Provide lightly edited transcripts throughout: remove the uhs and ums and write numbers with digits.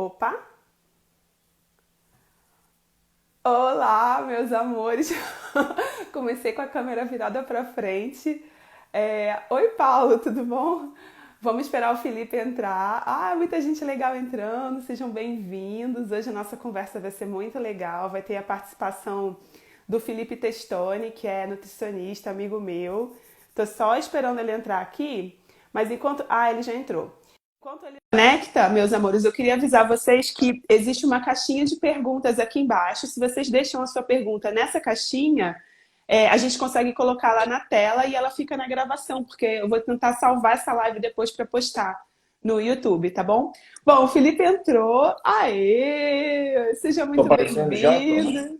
Opa! Olá, meus amores! Comecei com a câmera virada para frente. Oi, Paulo, tudo bom? Vamos esperar o Felipe entrar. Ah, muita gente legal entrando, sejam bem-vindos. Hoje a nossa conversa vai ser muito legal. Vai ter a participação do Felipe Testoni, que é nutricionista, amigo meu. Tô só esperando ele entrar aqui, mas enquanto. Ah, ele já entrou. Enquanto ele conecta, meus amores, eu queria avisar vocês que existe uma caixinha de perguntas aqui embaixo. Se vocês deixam a sua pergunta nessa caixinha, a gente consegue colocar lá na tela e ela fica na gravação, porque eu vou tentar salvar essa live depois para postar no YouTube, tá bom? Bom, o Felipe entrou. Aê! Seja Tô muito aparecendo já? Tô. bem-vindo.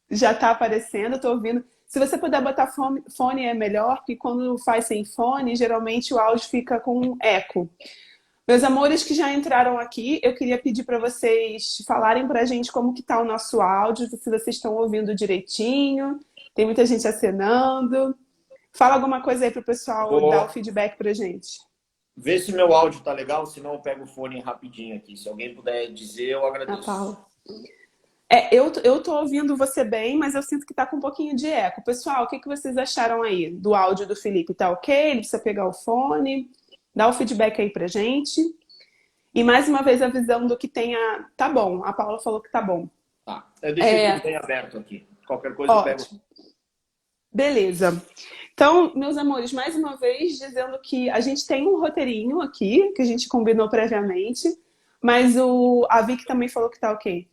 Já está aparecendo, estou ouvindo. Se você puder botar fone é melhor, porque quando faz sem fone, geralmente o áudio fica com eco. Meus amores que já entraram aqui, eu queria pedir para vocês falarem para a gente como que tá o nosso áudio, se vocês estão ouvindo direitinho. Tem muita gente acenando. Fala alguma coisa aí para o pessoal dar o Vou feedback para a gente. ver se meu áudio tá legal, senão eu pego o fone rapidinho aqui. Se alguém puder dizer, eu Ah, agradeço. Paula. Eu tô ouvindo você bem, mas eu sinto que tá com um pouquinho de eco. Pessoal, o que que vocês acharam aí do áudio do Felipe? Tá ok? Ele precisa pegar o fone? Dá o feedback aí pra gente. E mais uma vez avisando que tenha. Tá bom, a Paula falou que tá bom. Tá. Eu deixei tudo É, bem aberto aqui. Qualquer coisa eu pego. ótimo. Beleza. Então, meus amores, mais uma vez dizendo que a gente tem um roteirinho aqui, que a gente combinou previamente, mas a Vicky também falou que tá ok.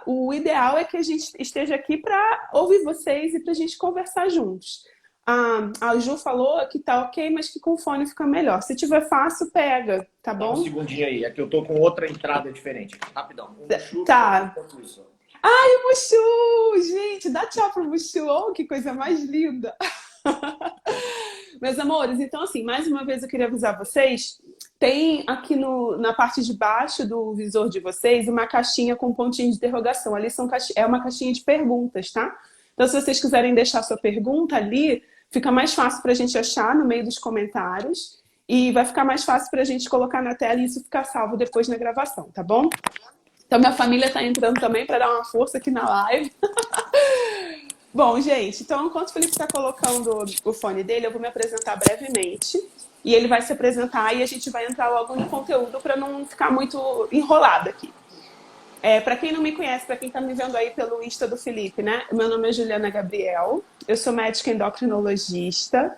O ideal é que a gente esteja aqui para ouvir vocês e para a gente conversar juntos. A Ju falou que tá ok, mas que com fone fica melhor. Se tiver fácil, pega, tá Dá um bom? segundinho aí. É que eu tô com outra entrada diferente. Rapidão. Um chuva Tá. enquanto isso. Ai, o Mushu! Gente, dá tchau pro Mushu. Oh, que coisa mais linda! Meus amores, então assim, mais uma vez eu queria avisar vocês, tem aqui na parte de baixo do visor de vocês uma caixinha com pontinho de interrogação. Ali é uma caixinha de perguntas, tá? Então se vocês quiserem deixar sua pergunta ali, fica mais fácil para a gente achar no meio dos comentários e vai ficar mais fácil para a gente colocar na tela e isso ficar salvo depois na gravação, tá bom? Então minha família está entrando também para dar uma força aqui na live. Bom, gente, então enquanto o Felipe está colocando o fone dele, eu vou me apresentar brevemente. E ele vai se apresentar e a gente vai entrar logo no conteúdo para não ficar muito enrolado aqui. Para quem não me conhece, para quem está me vendo aí pelo Insta do Felipe, né? Meu nome é Juliana Gabriel, eu sou médica endocrinologista,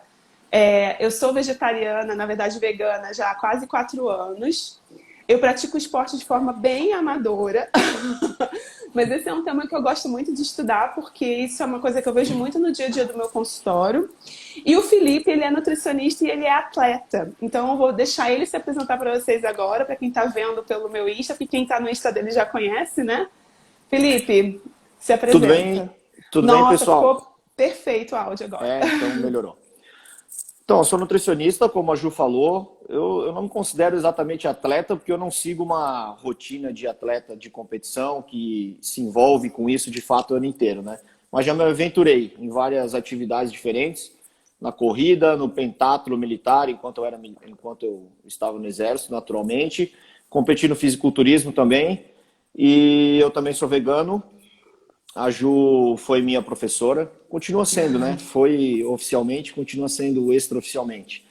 eu sou vegetariana, na verdade vegana, já há quase 4 anos. Eu pratico esporte de forma bem amadora, mas esse é um tema que eu gosto muito de estudar, porque isso é uma coisa que eu vejo muito no dia a dia do meu consultório. E o Felipe, ele é nutricionista e ele é atleta. Então eu vou deixar ele se apresentar para vocês agora, para quem está vendo pelo meu Insta, porque quem está no Insta dele já conhece, né? Felipe, se Tudo bem? apresenta. Tudo bem, Nossa, pessoal? ficou perfeito o áudio agora. Então melhorou. Então, eu sou nutricionista, como a Ju falou. Eu não me considero exatamente atleta, porque eu não sigo uma rotina de atleta de competição que se envolve com isso de fato o ano inteiro, né? Mas já me aventurei em várias atividades diferentes, na corrida, no pentatlo militar, enquanto eu estava no exército, naturalmente. Competi no fisiculturismo também. E eu também sou vegano. A Ju foi minha professora, continua sendo, né? Foi oficialmente, continua sendo extraoficialmente.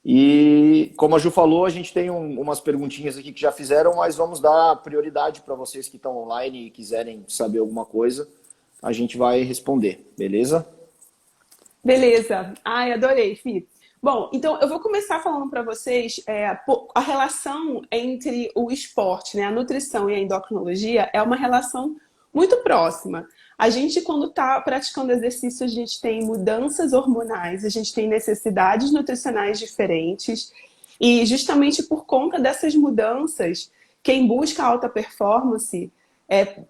E como a Ju falou, a gente tem umas perguntinhas aqui que já fizeram, mas vamos dar prioridade para vocês que estão online e quiserem saber alguma coisa. A gente vai responder, beleza? Beleza. Ai, adorei, Fih. Bom, então eu vou começar falando para vocês a relação entre o esporte, né, a nutrição e a endocrinologia é uma relação muito próxima. A gente, quando está praticando exercício, a gente tem mudanças hormonais, a gente tem necessidades nutricionais diferentes, e justamente por conta dessas mudanças, quem busca alta performance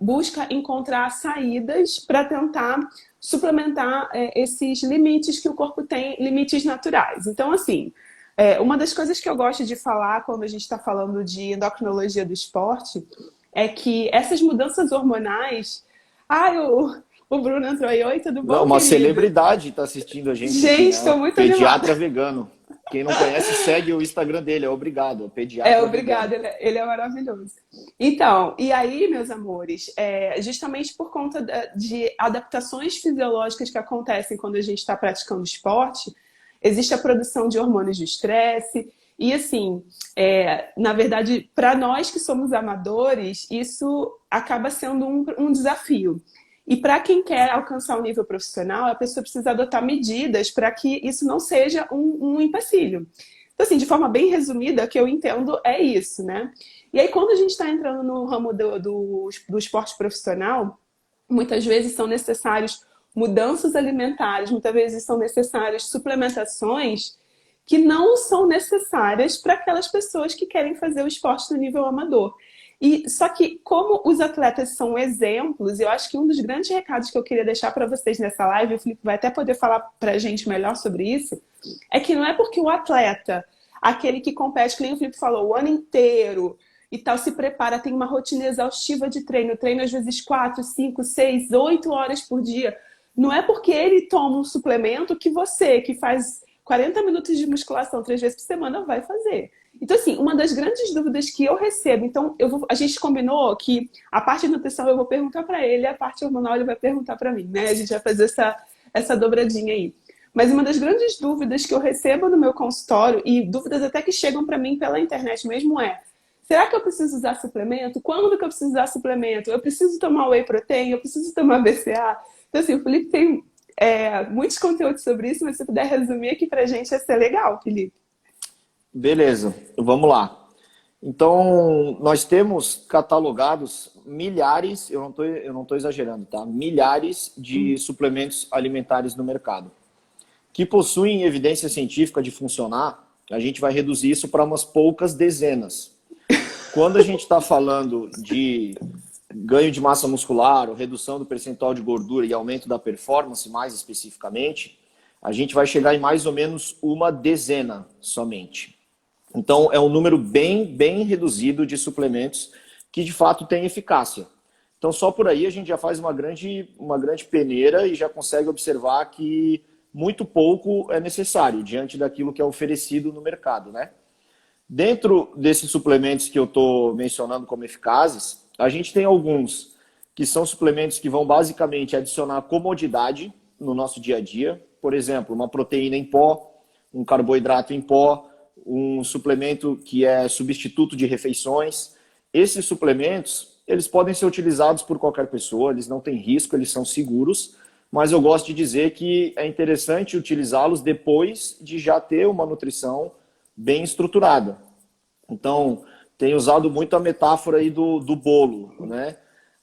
busca encontrar saídas para tentar suplementar esses limites que o corpo tem, limites naturais. Então, assim, uma das coisas que eu gosto de falar quando a gente está falando de endocrinologia do esporte é que essas mudanças hormonais. Ai, o Bruno entrou aí. Oi, tudo Não, bom, uma querido? celebridade está assistindo a gente aqui, Gente, né? estou muito animada. Pediatra vegano. Quem não conhece, segue o Instagram dele, é obrigado, o É, pediatra obrigada, vegano. ele é maravilhoso. Então, e aí, meus amores, justamente por conta de adaptações fisiológicas que acontecem quando a gente está praticando esporte, existe a produção de hormônios do estresse, e assim, na verdade, para nós que somos amadores, isso acaba sendo um desafio. E para quem quer alcançar um nível profissional, a pessoa precisa adotar medidas para que isso não seja um empecilho. Então, assim, de forma bem resumida, o que eu entendo é isso, né? E aí, quando a gente está entrando no ramo do esporte profissional, muitas vezes são necessários mudanças alimentares, muitas vezes são necessárias suplementações que não são necessárias para aquelas pessoas que querem fazer o esporte no nível amador. E só que como os atletas são exemplos, eu acho que um dos grandes recados que eu queria deixar para vocês nessa live, o Felipe vai até poder falar para a gente melhor sobre isso, é que não é porque o atleta, aquele que compete, que nem o Felipe falou, o ano inteiro e tal, se prepara, tem uma rotina exaustiva de treino, treino às vezes 4, 5, 6, 8 horas por dia. Não é porque ele toma um suplemento que você, que faz 40 minutos de musculação 3 vezes por semana, vai fazer. Então, assim, uma das grandes dúvidas que eu recebo, então, a gente combinou que a parte de nutrição eu vou perguntar para ele, a parte hormonal ele vai perguntar para mim, né? A gente vai fazer essa dobradinha aí. Mas uma das grandes dúvidas que eu recebo no meu consultório, e dúvidas até que chegam para mim pela internet mesmo, é: será que eu preciso usar suplemento? Quando que eu preciso usar suplemento? Eu preciso tomar whey protein? Eu preciso tomar BCA? Então, assim, o Felipe tem muitos conteúdos sobre isso, mas se puder resumir aqui pra gente, ia ser legal, Felipe. Beleza, vamos lá. Então, nós temos catalogados milhares, eu não tô exagerando, tá? Milhares de suplementos alimentares no mercado, que possuem evidência científica de funcionar. A gente vai reduzir isso para umas poucas dezenas. Quando a gente está falando de ganho de massa muscular, ou redução do percentual de gordura e aumento da performance, mais especificamente, a gente vai chegar em mais ou menos uma dezena somente. Então, é um número bem reduzido de suplementos que, de fato, têm eficácia. Então, só por aí a gente já faz uma grande peneira e já consegue observar que muito pouco é necessário diante daquilo que é oferecido no mercado, né? Dentro desses suplementos que eu estou mencionando como eficazes, a gente tem alguns que são suplementos que vão basicamente adicionar comodidade no nosso dia a dia. Por exemplo, uma proteína em pó, um carboidrato em pó, um suplemento que é substituto de refeições. Esses suplementos, eles podem ser utilizados por qualquer pessoa, eles não têm risco, eles são seguros, mas eu gosto de dizer que é interessante utilizá-los depois de já ter uma nutrição bem estruturada. Então, tenho usado muito a metáfora aí do bolo, né?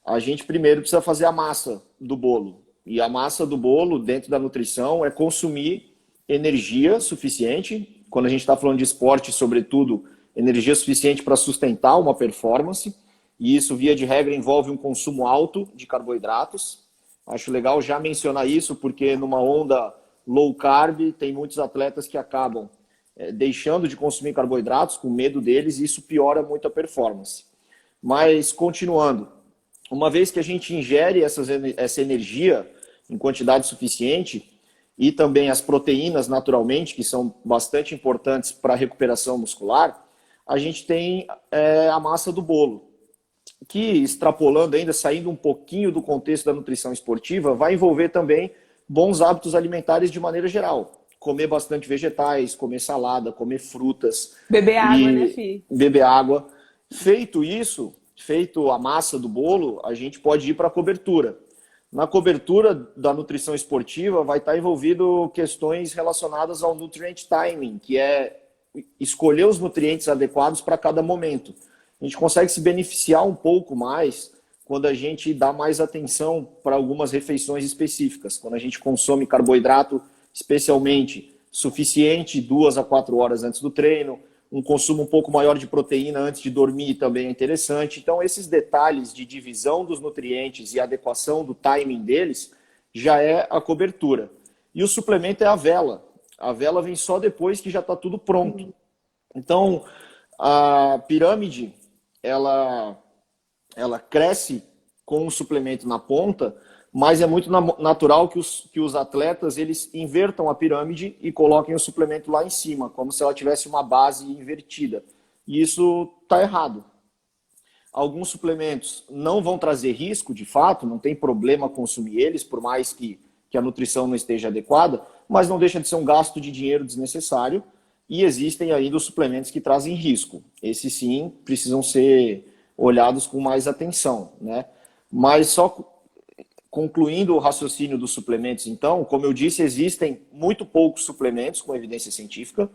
A gente primeiro precisa fazer a massa do bolo. E a massa do bolo, dentro da nutrição, é consumir energia suficiente. Quando a gente está falando de esporte, sobretudo, energia suficiente para sustentar uma performance. E isso, via de regra, envolve um consumo alto de carboidratos. Acho legal já mencionar isso, porque numa onda low carb, tem muitos atletas que acabam deixando de consumir carboidratos, com medo deles, e isso piora muito a performance. Mas, continuando, uma vez que a gente ingere essa energia em quantidade suficiente, e também as proteínas, naturalmente, que são bastante importantes para a recuperação muscular, a gente tem a massa do bolo, que, extrapolando ainda, saindo um pouquinho do contexto da nutrição esportiva, vai envolver também bons hábitos alimentares de maneira geral. Comer bastante vegetais, comer salada, comer frutas Beber água, né, e Fih? beber água. Feito isso, feito a massa do bolo, a gente pode ir para a cobertura. Na cobertura da nutrição esportiva vai estar envolvido questões relacionadas ao nutrient timing, que é escolher os nutrientes adequados para cada momento. A gente consegue se beneficiar um pouco mais quando a gente dá mais atenção para algumas refeições específicas. Quando a gente consome carboidrato, especialmente suficiente 2 a 4 horas antes do treino, um consumo um pouco maior de proteína antes de dormir também é interessante. Então, esses detalhes de divisão dos nutrientes e adequação do timing deles já é a cobertura. E o suplemento é a vela. A vela vem só depois que já está tudo pronto. Então, a pirâmide, ela cresce com o suplemento na ponta, mas é muito natural que os atletas eles invertam a pirâmide e coloquem o suplemento lá em cima, como se ela tivesse uma base invertida. E isso está errado. Alguns suplementos não vão trazer risco, de fato, não tem problema consumir eles, por mais que a nutrição não esteja adequada, mas não deixa de ser um gasto de dinheiro desnecessário. E existem ainda os suplementos que trazem risco. Esses sim precisam ser olhados com mais atenção, né? Mas só concluindo o raciocínio dos suplementos, então, como eu disse, existem muito poucos suplementos com evidência científica.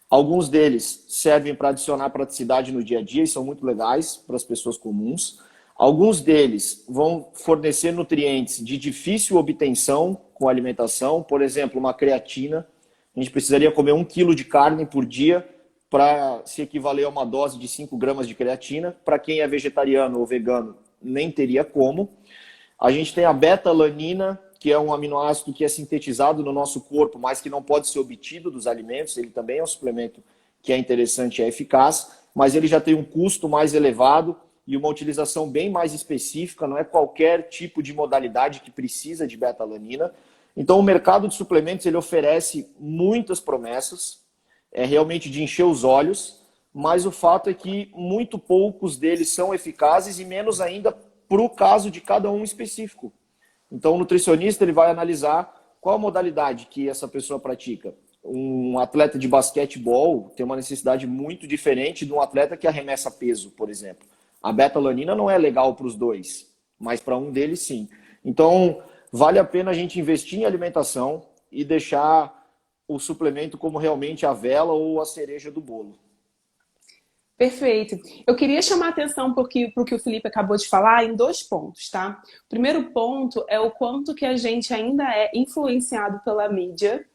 Alguns deles servem para adicionar praticidade no dia a dia e são muito legais para as pessoas comuns. Alguns deles vão fornecer nutrientes de difícil obtenção com a alimentação. Por exemplo, uma creatina. A gente precisaria comer 1 quilo de carne por dia para se equivaler a uma dose de 5 gramas de creatina. Para quem é vegetariano ou vegano, nem teria como. A gente tem a beta-alanina, que é um aminoácido que é sintetizado no nosso corpo, mas que não pode ser obtido dos alimentos. Ele também é um suplemento que é interessante e é eficaz, mas ele já tem um custo mais elevado e uma utilização bem mais específica. Não é qualquer tipo de modalidade que precisa de beta-alanina. Então, o mercado de suplementos ele oferece muitas promessas, é realmente de encher os olhos, mas o fato é que muito poucos deles são eficazes e menos ainda para o caso de cada um específico. Então, o nutricionista ele vai analisar qual a modalidade que essa pessoa pratica. Um atleta de basquetebol tem uma necessidade muito diferente de um atleta que arremessa peso, por exemplo. A beta-alanina não é legal para os dois, mas para um deles sim. Então, vale a pena a gente investir em alimentação e deixar o suplemento como realmente a vela ou a cereja do bolo. Perfeito. Eu queria chamar a atenção para o que o Felipe acabou de falar em 2 pontos, tá? O primeiro ponto é o quanto que a gente ainda é influenciado pela mídia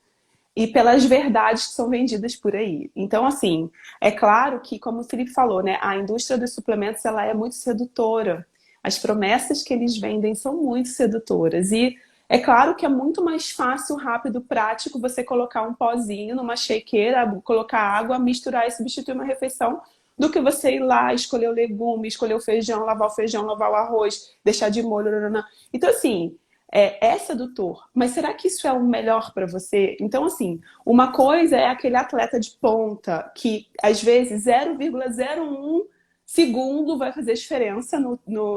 e pelas verdades que são vendidas por aí. Então, assim, é claro que, como o Felipe falou, né, a indústria dos suplementos ela é muito sedutora. As promessas que eles vendem são muito sedutoras. E é claro que é muito mais fácil, rápido, prático você colocar um pozinho numa shakeira, colocar água, misturar e substituir uma refeição, do que você ir lá, escolher o legume, escolher o feijão, lavar o arroz, deixar de molho. Então, assim, é sedutor. Mas será que isso é o melhor para você? Então, assim, uma coisa é aquele atleta de ponta que, às vezes, 0,01 segundo vai fazer diferença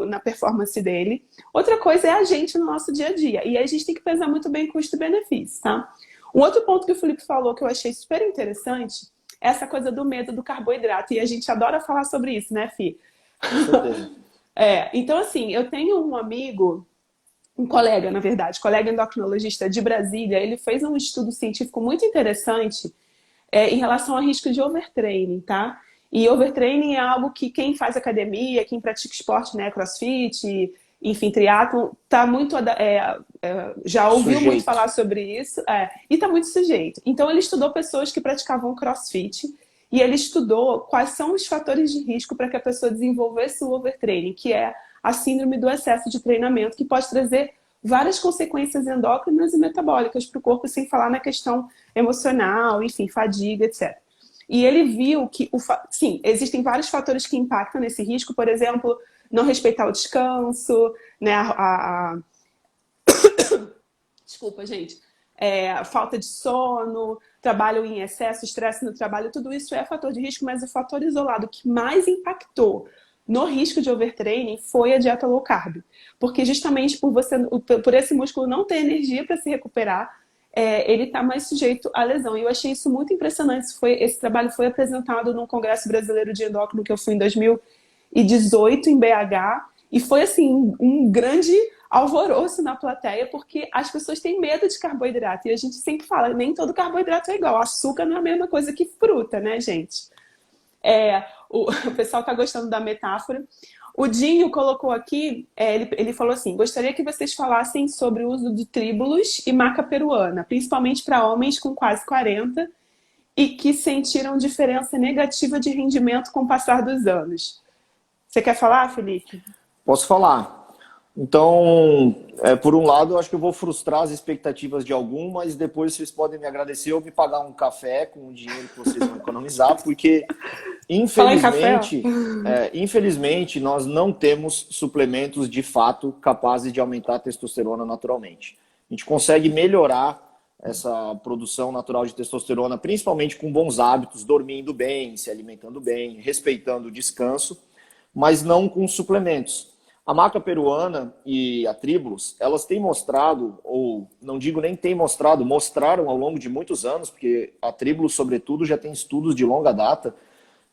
na performance dele. Outra coisa é a gente no nosso dia a dia. E aí a gente tem que pensar muito bem custo e benefício, tá? Um outro ponto que o Felipe falou que eu achei super interessante é essa coisa do medo do carboidrato. E a gente adora falar sobre isso, né, Fih? Com certeza. Então, assim, eu tenho um amigo, um colega, na verdade, colega endocrinologista de Brasília, ele fez um estudo científico muito interessante em relação a risco de overtraining, tá? E overtraining é algo que quem faz academia, quem pratica esporte, né, crossfit, enfim, triatlon, tá muito, já ouviu Sujeito. muito falar sobre isso, e tá muito sujeito. Então ele estudou pessoas que praticavam crossfit e ele estudou quais são os fatores de risco para que a pessoa desenvolvesse o overtraining, que é a síndrome do excesso de treinamento, que pode trazer várias consequências endócrinas e metabólicas para o corpo, sem falar na questão emocional, enfim, fadiga, etc. E ele viu que, sim, existem vários fatores que impactam nesse risco, por exemplo, não respeitar o descanso, né, desculpa, gente, falta de sono, trabalho em excesso, estresse no trabalho, tudo isso é fator de risco, mas o fator isolado que mais impactou no risco de overtraining foi a dieta low carb. Porque justamente por esse músculo não ter energia para se recuperar, ele está mais sujeito à lesão. E eu achei isso muito impressionante. Esse trabalho foi apresentado no Congresso Brasileiro de Endócrino, que eu fui em 2018, em BH, e foi assim, um grande alvoroço na plateia, porque as pessoas têm medo de carboidrato. E a gente sempre fala, nem todo carboidrato é igual. Açúcar não é a mesma coisa que fruta, né, gente? O pessoal está gostando da metáfora. O Dinho colocou aqui, ele falou assim, gostaria que vocês falassem sobre o uso de tríbulos e maca peruana, principalmente para homens com quase 40 e que sentiram diferença negativa de rendimento com o passar dos anos. Você quer falar, Felipe? Posso falar. Então, por um lado, eu acho que eu vou frustrar as expectativas de algum, mas depois vocês podem me agradecer ou me pagar um café com o dinheiro que vocês vão economizar, porque, Falar em café, ó. infelizmente, nós não temos suplementos de fato capazes de aumentar a testosterona naturalmente. A gente consegue melhorar essa produção natural de testosterona, principalmente com bons hábitos, dormindo bem, se alimentando bem, respeitando o descanso, mas não com suplementos. A maca peruana e a Tribulus, elas têm mostrado, ou não digo nem têm mostrado, mostraram ao longo de muitos anos, porque a Tribulus, sobretudo, já tem estudos de longa data,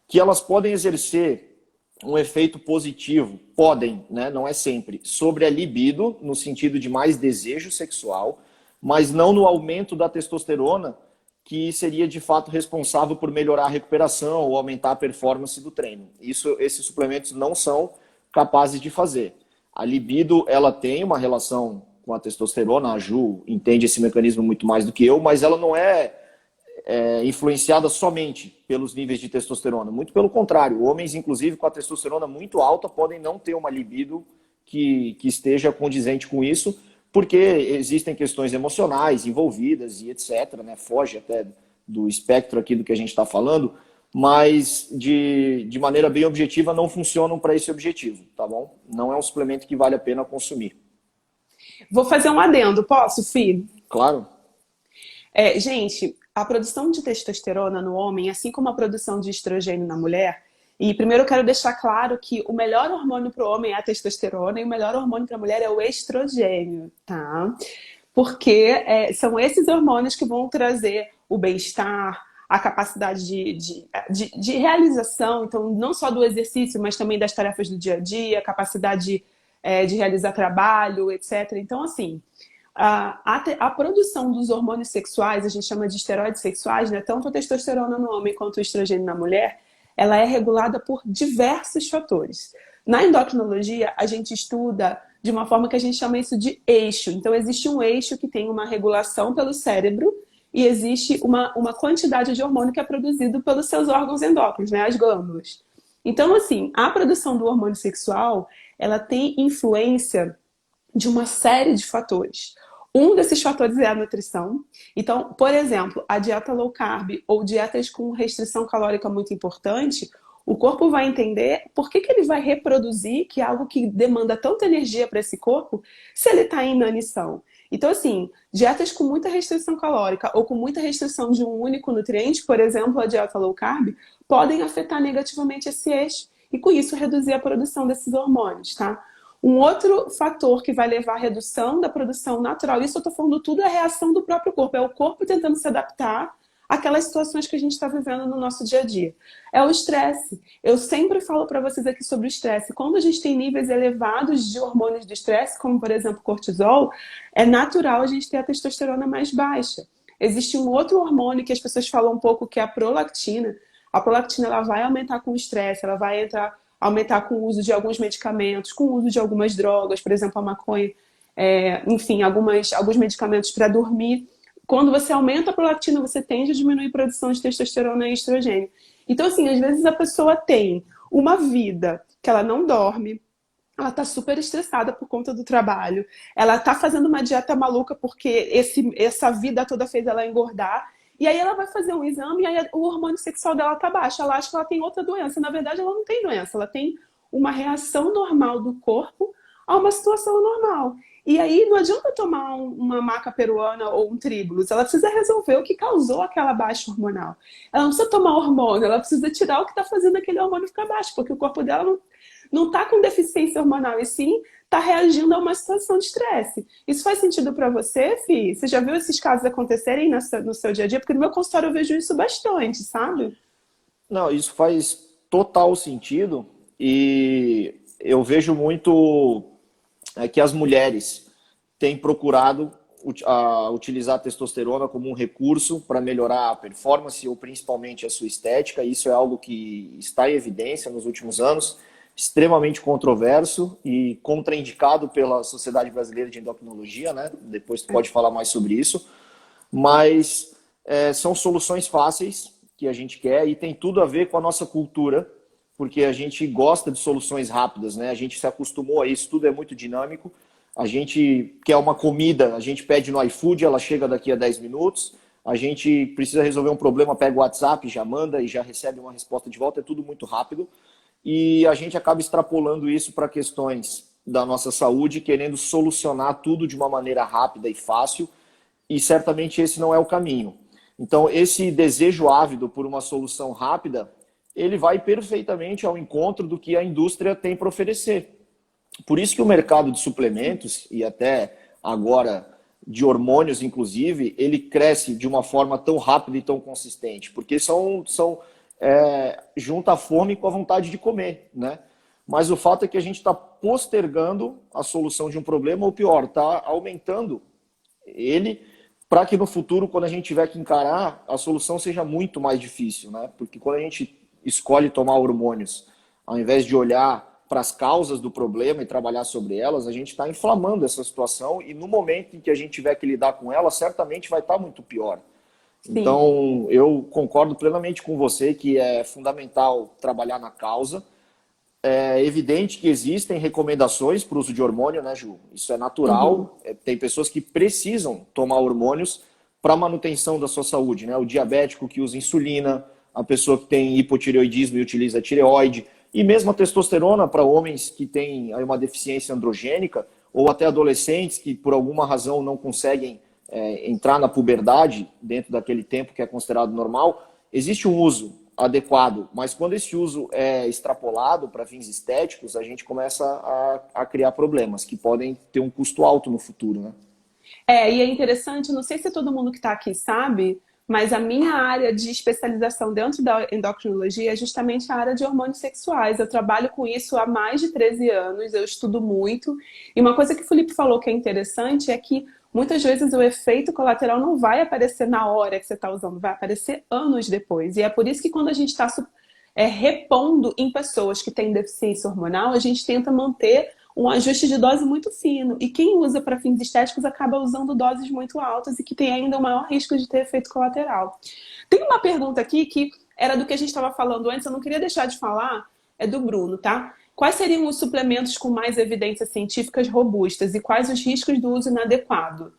que elas podem exercer um efeito positivo, podem, né, não é sempre, sobre a libido, no sentido de mais desejo sexual, mas não no aumento da testosterona, que seria de fato responsável por melhorar a recuperação ou aumentar a performance do treino. Esses suplementos não são capazes de fazer. A libido, ela tem uma relação com a testosterona, a Ju entende esse mecanismo muito mais do que eu, mas ela não é influenciada somente pelos níveis de testosterona. Muito pelo contrário, homens, inclusive, com a testosterona muito alta, podem não ter uma libido que esteja condizente com isso, porque existem questões emocionais envolvidas e etc., né? Foge até do espectro aqui do que a gente está falando, mas de maneira bem objetiva não funcionam para esse objetivo, tá bom? Não é um suplemento que vale a pena consumir. Vou fazer um adendo, posso, Fih? Claro. Gente, a produção de testosterona no homem, assim como a produção de estrogênio na mulher, e primeiro eu quero deixar claro que o melhor hormônio para o homem é a testosterona e o melhor hormônio para a mulher é o estrogênio, tá? Porque são esses hormônios que vão trazer o bem-estar, a capacidade de realização, então não só do exercício, mas também das tarefas do dia a dia, a capacidade de realizar trabalho, etc. Então, assim, a produção dos hormônios sexuais, a gente chama de esteroides sexuais, né? Tanto a testosterona no homem quanto o estrogênio na mulher, ela é regulada por diversos fatores. Na endocrinologia, a gente estuda de uma forma que a gente chama isso de eixo. Então, existe um eixo que tem uma regulação pelo cérebro e existe uma quantidade de hormônio que é produzido pelos seus órgãos endócrinos, né? As glândulas. Então, assim, a produção do hormônio sexual, ela tem influência de uma série de fatores. Um desses fatores é a nutrição. Então, por exemplo, a dieta low carb ou dietas com restrição calórica muito importante, o corpo vai entender por que ele vai reproduzir, que é algo que demanda tanta energia para esse corpo, se ele está em inanição. Então, assim, dietas com muita restrição calórica ou com muita restrição de um único nutriente, por exemplo, a dieta low carb, podem afetar negativamente esse eixo e, com isso, reduzir a produção desses hormônios, tá? Um outro fator que vai levar à redução da produção natural, isso eu estou falando tudo, é a reação do próprio corpo. É o corpo tentando se adaptar àquelas situações que a gente está vivendo no nosso dia a dia. É o estresse. Eu sempre falo para vocês aqui sobre o estresse. Quando a gente tem níveis elevados de hormônios do estresse, como por exemplo cortisol, é natural a gente ter a testosterona mais baixa. Existe um outro hormônio que as pessoas falam um pouco, que é a prolactina. A prolactina ela vai aumentar com o estresse, ela vai aumentar com o uso de alguns medicamentos, com o uso de algumas drogas, por exemplo, a maconha, enfim, alguns medicamentos para dormir. Quando você aumenta a prolactina, você tende a diminuir a produção de testosterona e estrogênio. Então, assim, às vezes a pessoa tem uma vida que ela não dorme, ela tá super estressada por conta do trabalho, ela tá fazendo uma dieta maluca porque essa vida toda fez ela engordar, e aí ela vai fazer um exame e aí o hormônio sexual dela tá baixo. Ela acha que ela tem outra doença. Na verdade, ela não tem doença. Ela tem uma reação normal do corpo a uma situação normal. E aí não adianta tomar uma maca peruana ou um Tribulus. Ela precisa resolver o que causou aquela baixa hormonal. Ela não precisa tomar hormônio. Ela precisa tirar o que está fazendo aquele hormônio ficar baixo. Porque o corpo dela não está com deficiência hormonal. E sim está reagindo a uma situação de estresse. Isso faz sentido para você, Fih? Você já viu esses casos acontecerem no seu dia a dia? Porque no meu consultório eu vejo isso bastante, sabe? Não, isso faz total sentido e eu vejo muito que as mulheres têm procurado utilizar a testosterona como um recurso para melhorar a performance ou principalmente a sua estética. Isso é algo que está em evidência nos últimos anos, extremamente controverso e contraindicado pela Sociedade Brasileira de Endocrinologia, né? Depois tu pode falar mais sobre isso, mas são soluções fáceis que a gente quer e tem tudo a ver com a nossa cultura porque a gente gosta de soluções rápidas, né? A gente se acostumou a isso, tudo é muito dinâmico. A gente quer uma comida, a gente pede no iFood, ela chega daqui a 10 minutos. A gente precisa resolver um problema, pega o WhatsApp, já manda e já recebe uma resposta de volta, é tudo muito rápido. E a gente acaba extrapolando isso para questões da nossa saúde, querendo solucionar tudo de uma maneira rápida e fácil, e certamente esse não é o caminho. Então, esse desejo ávido por uma solução rápida, ele vai perfeitamente ao encontro do que a indústria tem para oferecer. Por isso que o mercado de suplementos, e até agora de hormônios, inclusive, ele cresce de uma forma tão rápida e tão consistente, porque junta a fome com a vontade de comer, né? Mas o fato é que a gente está postergando a solução de um problema, ou pior, está aumentando ele para que no futuro, quando a gente tiver que encarar, a solução seja muito mais difícil, né? Porque quando a gente escolhe tomar hormônios, ao invés de olhar para as causas do problema e trabalhar sobre elas, a gente está inflamando essa situação e no momento em que a gente tiver que lidar com ela, certamente vai estar muito pior. Sim. Então, eu concordo plenamente com você que é fundamental trabalhar na causa. É evidente que existem recomendações para o uso de hormônio, né, Ju? Isso é natural. Uhum. Tem pessoas que precisam tomar hormônios para manutenção da sua saúde, né? O diabético que usa insulina, a pessoa que tem hipotireoidismo e utiliza tireoide, e mesmo a testosterona para homens que têm uma deficiência androgênica, ou até adolescentes que por alguma razão não conseguem entrar na puberdade dentro daquele tempo que é considerado normal. Existe um uso adequado, mas quando esse uso é extrapolado para fins estéticos, a gente começa a criar problemas que podem ter um custo alto no futuro, né? E é interessante, não sei se todo mundo que está aqui sabe, mas a minha área de especialização dentro da endocrinologia é justamente a área de hormônios sexuais. Eu trabalho com isso há mais de 13 anos, eu estudo muito. E uma coisa que o Felipe falou que é interessante é que muitas vezes o efeito colateral não vai aparecer na hora que você está usando, vai aparecer anos depois. E é por isso que quando a gente está repondo em pessoas que têm deficiência hormonal, a gente tenta manter um ajuste de dose muito fino. E quem usa para fins estéticos acaba usando doses muito altas e que tem ainda o maior risco de ter efeito colateral. Tem uma pergunta aqui que era do que a gente estava falando antes, eu não queria deixar de falar, é do Bruno, tá? Quais seriam os suplementos com mais evidências científicas robustas e quais os riscos do uso inadequado?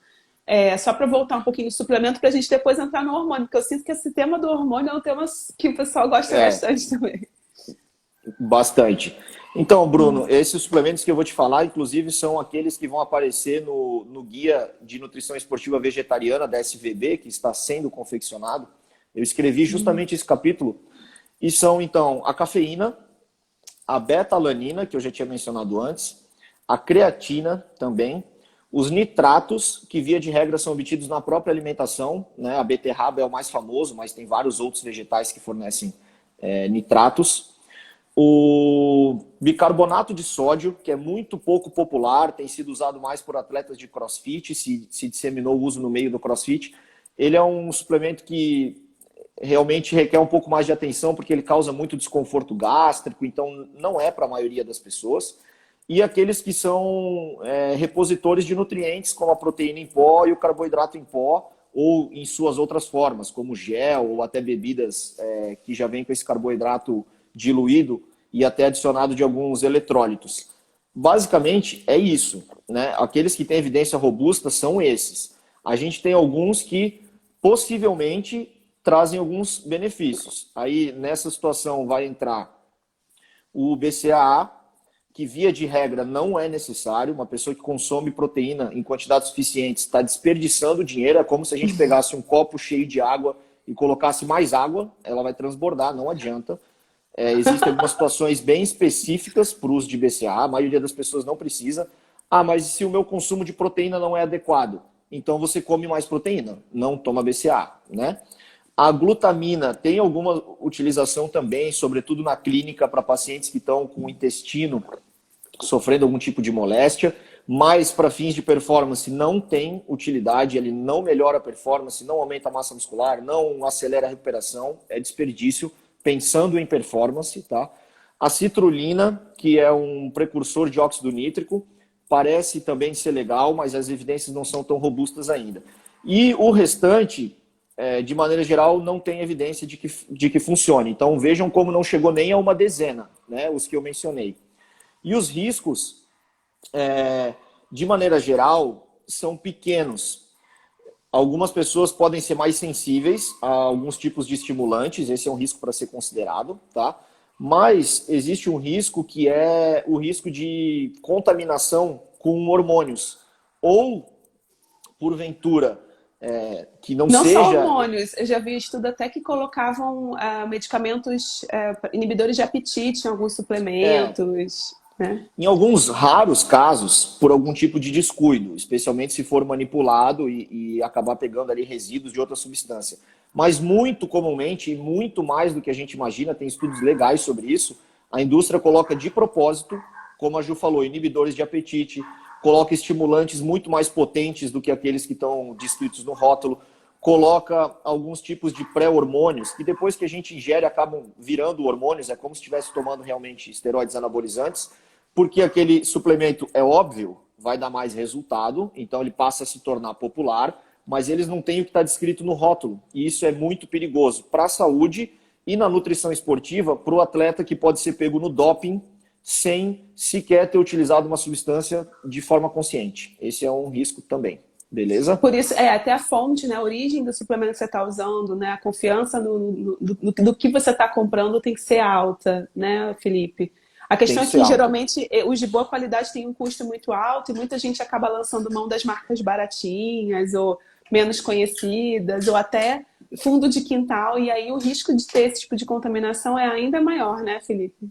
Só para voltar um pouquinho no suplemento para a gente depois entrar no hormônio, porque eu sinto que esse tema do hormônio é um tema que o pessoal gosta bastante também. Bastante. Então, Bruno, esses suplementos que eu vou te falar, inclusive, são aqueles que vão aparecer no Guia de Nutrição Esportiva Vegetariana da SVB, que está sendo confeccionado. Eu escrevi justamente esse capítulo. E são, então, a cafeína, a beta-alanina, que eu já tinha mencionado antes, a creatina também, os nitratos, que via de regra são obtidos na própria alimentação, né? A beterraba é o mais famoso, mas tem vários outros vegetais que fornecem nitratos. O bicarbonato de sódio, que é muito pouco popular, tem sido usado mais por atletas de crossfit, se disseminou o uso no meio do crossfit. Ele é um suplemento que realmente requer um pouco mais de atenção, porque ele causa muito desconforto gástrico, então não é para a maioria das pessoas. E aqueles que são repositores de nutrientes, como a proteína em pó e o carboidrato em pó, ou em suas outras formas, como gel ou até bebidas que já vêm com esse carboidrato diluído e até adicionado de alguns eletrólitos. Basicamente é isso, né? Aqueles que têm evidência robusta são esses. A gente tem alguns que possivelmente trazem alguns benefícios. Aí nessa situação vai entrar o BCAA, que via de regra não é necessário. Uma pessoa que consome proteína em quantidades suficientes está desperdiçando dinheiro. É como se a gente pegasse um copo cheio de água e colocasse mais água, ela vai transbordar, não adianta. Existem algumas situações bem específicas para o uso de BCAA, a maioria das pessoas não precisa. Mas se o meu consumo de proteína não é adequado, então você come mais proteína, não toma BCAA, né? A glutamina tem alguma utilização também, sobretudo na clínica, para pacientes que estão com o intestino sofrendo algum tipo de moléstia, mas para fins de performance não tem utilidade, ele não melhora a performance, não aumenta a massa muscular, não acelera a recuperação, é desperdício, pensando em performance, tá? A citrulina, que é um precursor de óxido nítrico, parece também ser legal, mas as evidências não são tão robustas ainda. E o restante de maneira geral, não tem evidência de que funcione. Então, vejam como não chegou nem a uma dezena, né, os que eu mencionei. E os riscos, de maneira geral, são pequenos. Algumas pessoas podem ser mais sensíveis a alguns tipos de estimulantes, esse é um risco para ser considerado, tá? Mas existe um risco que é o risco de contaminação com hormônios. Ou, porventura, que não Não só seja... hormônios, eu já vi estudo até que colocavam medicamentos inibidores de apetite em alguns suplementos, né? Em alguns raros casos, por algum tipo de descuido, especialmente se for manipulado e acabar pegando ali resíduos de outra substância. Mas muito comumente, e muito mais do que a gente imagina, tem estudos legais sobre isso, a indústria coloca de propósito, como a Ju falou, inibidores de apetite, coloca estimulantes muito mais potentes do que aqueles que estão descritos no rótulo, coloca alguns tipos de pré-hormônios, que depois que a gente ingere acabam virando hormônios, é como se estivesse tomando realmente esteroides anabolizantes, porque aquele suplemento, é óbvio, vai dar mais resultado, então ele passa a se tornar popular, mas eles não têm o que está descrito no rótulo, e isso é muito perigoso para a saúde e na nutrição esportiva para o atleta que pode ser pego no doping sem sequer ter utilizado uma substância de forma consciente. Esse é um risco também. Beleza? Por isso, até a fonte, né, a origem do suplemento que você está usando, né, a confiança do que você está comprando tem que ser alta, né, Felipe? A Tem questão que é ser que, alta. geralmente, os de boa qualidade têm um custo muito alto e muita gente acaba lançando mão das marcas baratinhas ou menos conhecidas ou até fundo de quintal, e aí o risco de ter esse tipo de contaminação é ainda maior, né, Felipe?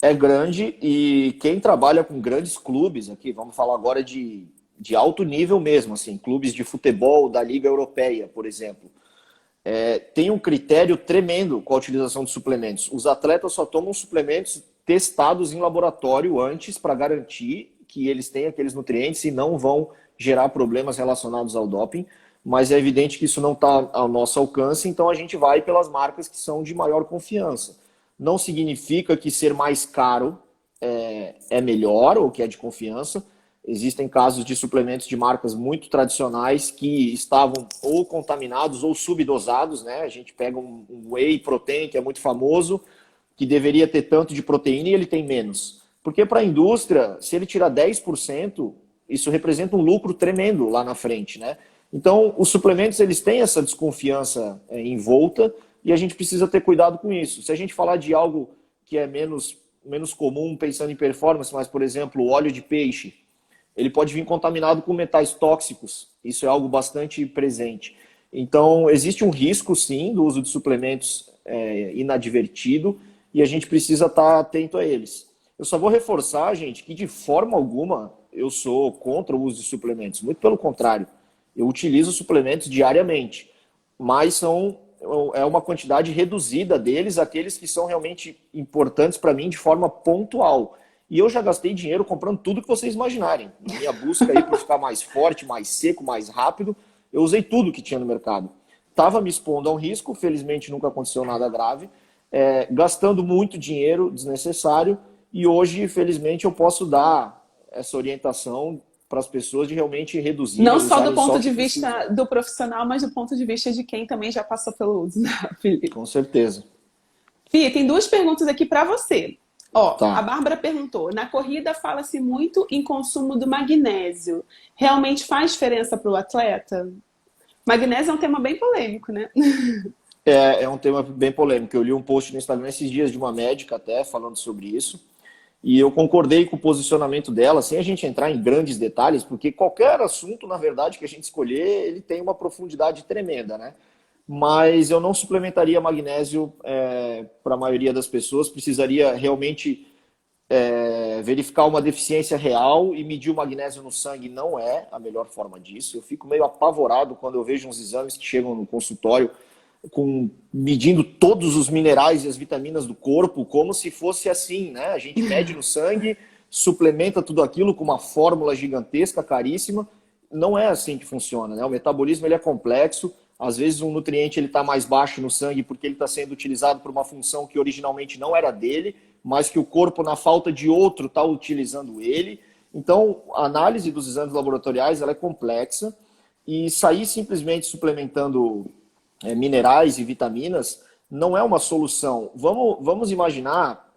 É grande e quem trabalha com grandes clubes aqui, vamos falar agora de alto nível mesmo, assim, clubes de futebol da Liga Europeia, por exemplo, tem um critério tremendo com a utilização de suplementos. Os atletas só tomam suplementos testados em laboratório antes para garantir que eles têm aqueles nutrientes e não vão gerar problemas relacionados ao doping, mas é evidente que isso não está ao nosso alcance, então a gente vai pelas marcas que são de maior confiança. Não significa que ser mais caro é melhor ou que é de confiança. Existem casos de suplementos de marcas muito tradicionais que estavam ou contaminados ou subdosados, né? A gente pega um whey protein que é muito famoso, que deveria ter tanto de proteína e ele tem menos. Porque para a indústria, se ele tirar 10%, isso representa um lucro tremendo lá na frente, né? Então, os suplementos eles têm essa desconfiança envolta e a gente precisa ter cuidado com isso. Se a gente falar de algo que é menos comum pensando em performance, mas, por exemplo, o óleo de peixe, ele pode vir contaminado com metais tóxicos. Isso é algo bastante presente. Então, existe um risco, sim, do uso de suplementos inadvertido e a gente precisa estar atento a eles. Eu só vou reforçar, gente, que de forma alguma eu sou contra o uso de suplementos. Muito pelo contrário. Eu utilizo suplementos diariamente, mas é uma quantidade reduzida deles, aqueles que são realmente importantes para mim de forma pontual. E eu já gastei dinheiro comprando tudo que vocês imaginarem. Na minha busca aí por ficar mais forte, mais seco, mais rápido, eu usei tudo que tinha no mercado. Estava me expondo a um risco, felizmente nunca aconteceu nada grave, gastando muito dinheiro desnecessário, e hoje, felizmente, eu posso dar essa orientação para as pessoas de realmente reduzir. Não só do ponto de vista do profissional, mas do ponto de vista de quem também já passou pelo uso, né, Felipe? Com certeza. Fih, tem duas perguntas aqui para você. Ó, Tá. a Bárbara perguntou: na corrida fala-se muito em consumo do magnésio. Realmente faz diferença para o atleta? Magnésio é um tema bem polêmico, né? É um tema bem polêmico. Eu li um post no Instagram esses dias de uma médica até falando sobre isso. E eu concordei com o posicionamento dela, sem a gente entrar em grandes detalhes, porque qualquer assunto, na verdade, que a gente escolher, ele tem uma profundidade tremenda, né? Mas eu não suplementaria magnésio para a maioria das pessoas. Precisaria realmente verificar uma deficiência real e medir o magnésio no sangue não é a melhor forma disso. Eu fico meio apavorado quando eu vejo uns exames que chegam no consultório medindo todos os minerais e as vitaminas do corpo, como se fosse assim, né? A gente mede no sangue, suplementa tudo aquilo com uma fórmula gigantesca, caríssima. Não é assim que funciona, né? O metabolismo ele é complexo. Às vezes um nutriente ele está mais baixo no sangue porque ele está sendo utilizado por uma função que originalmente não era dele, mas que o corpo, na falta de outro, está utilizando ele. Então, a análise dos exames laboratoriais ela é complexa e sair simplesmente suplementando minerais e vitaminas, não é uma solução. Vamos imaginar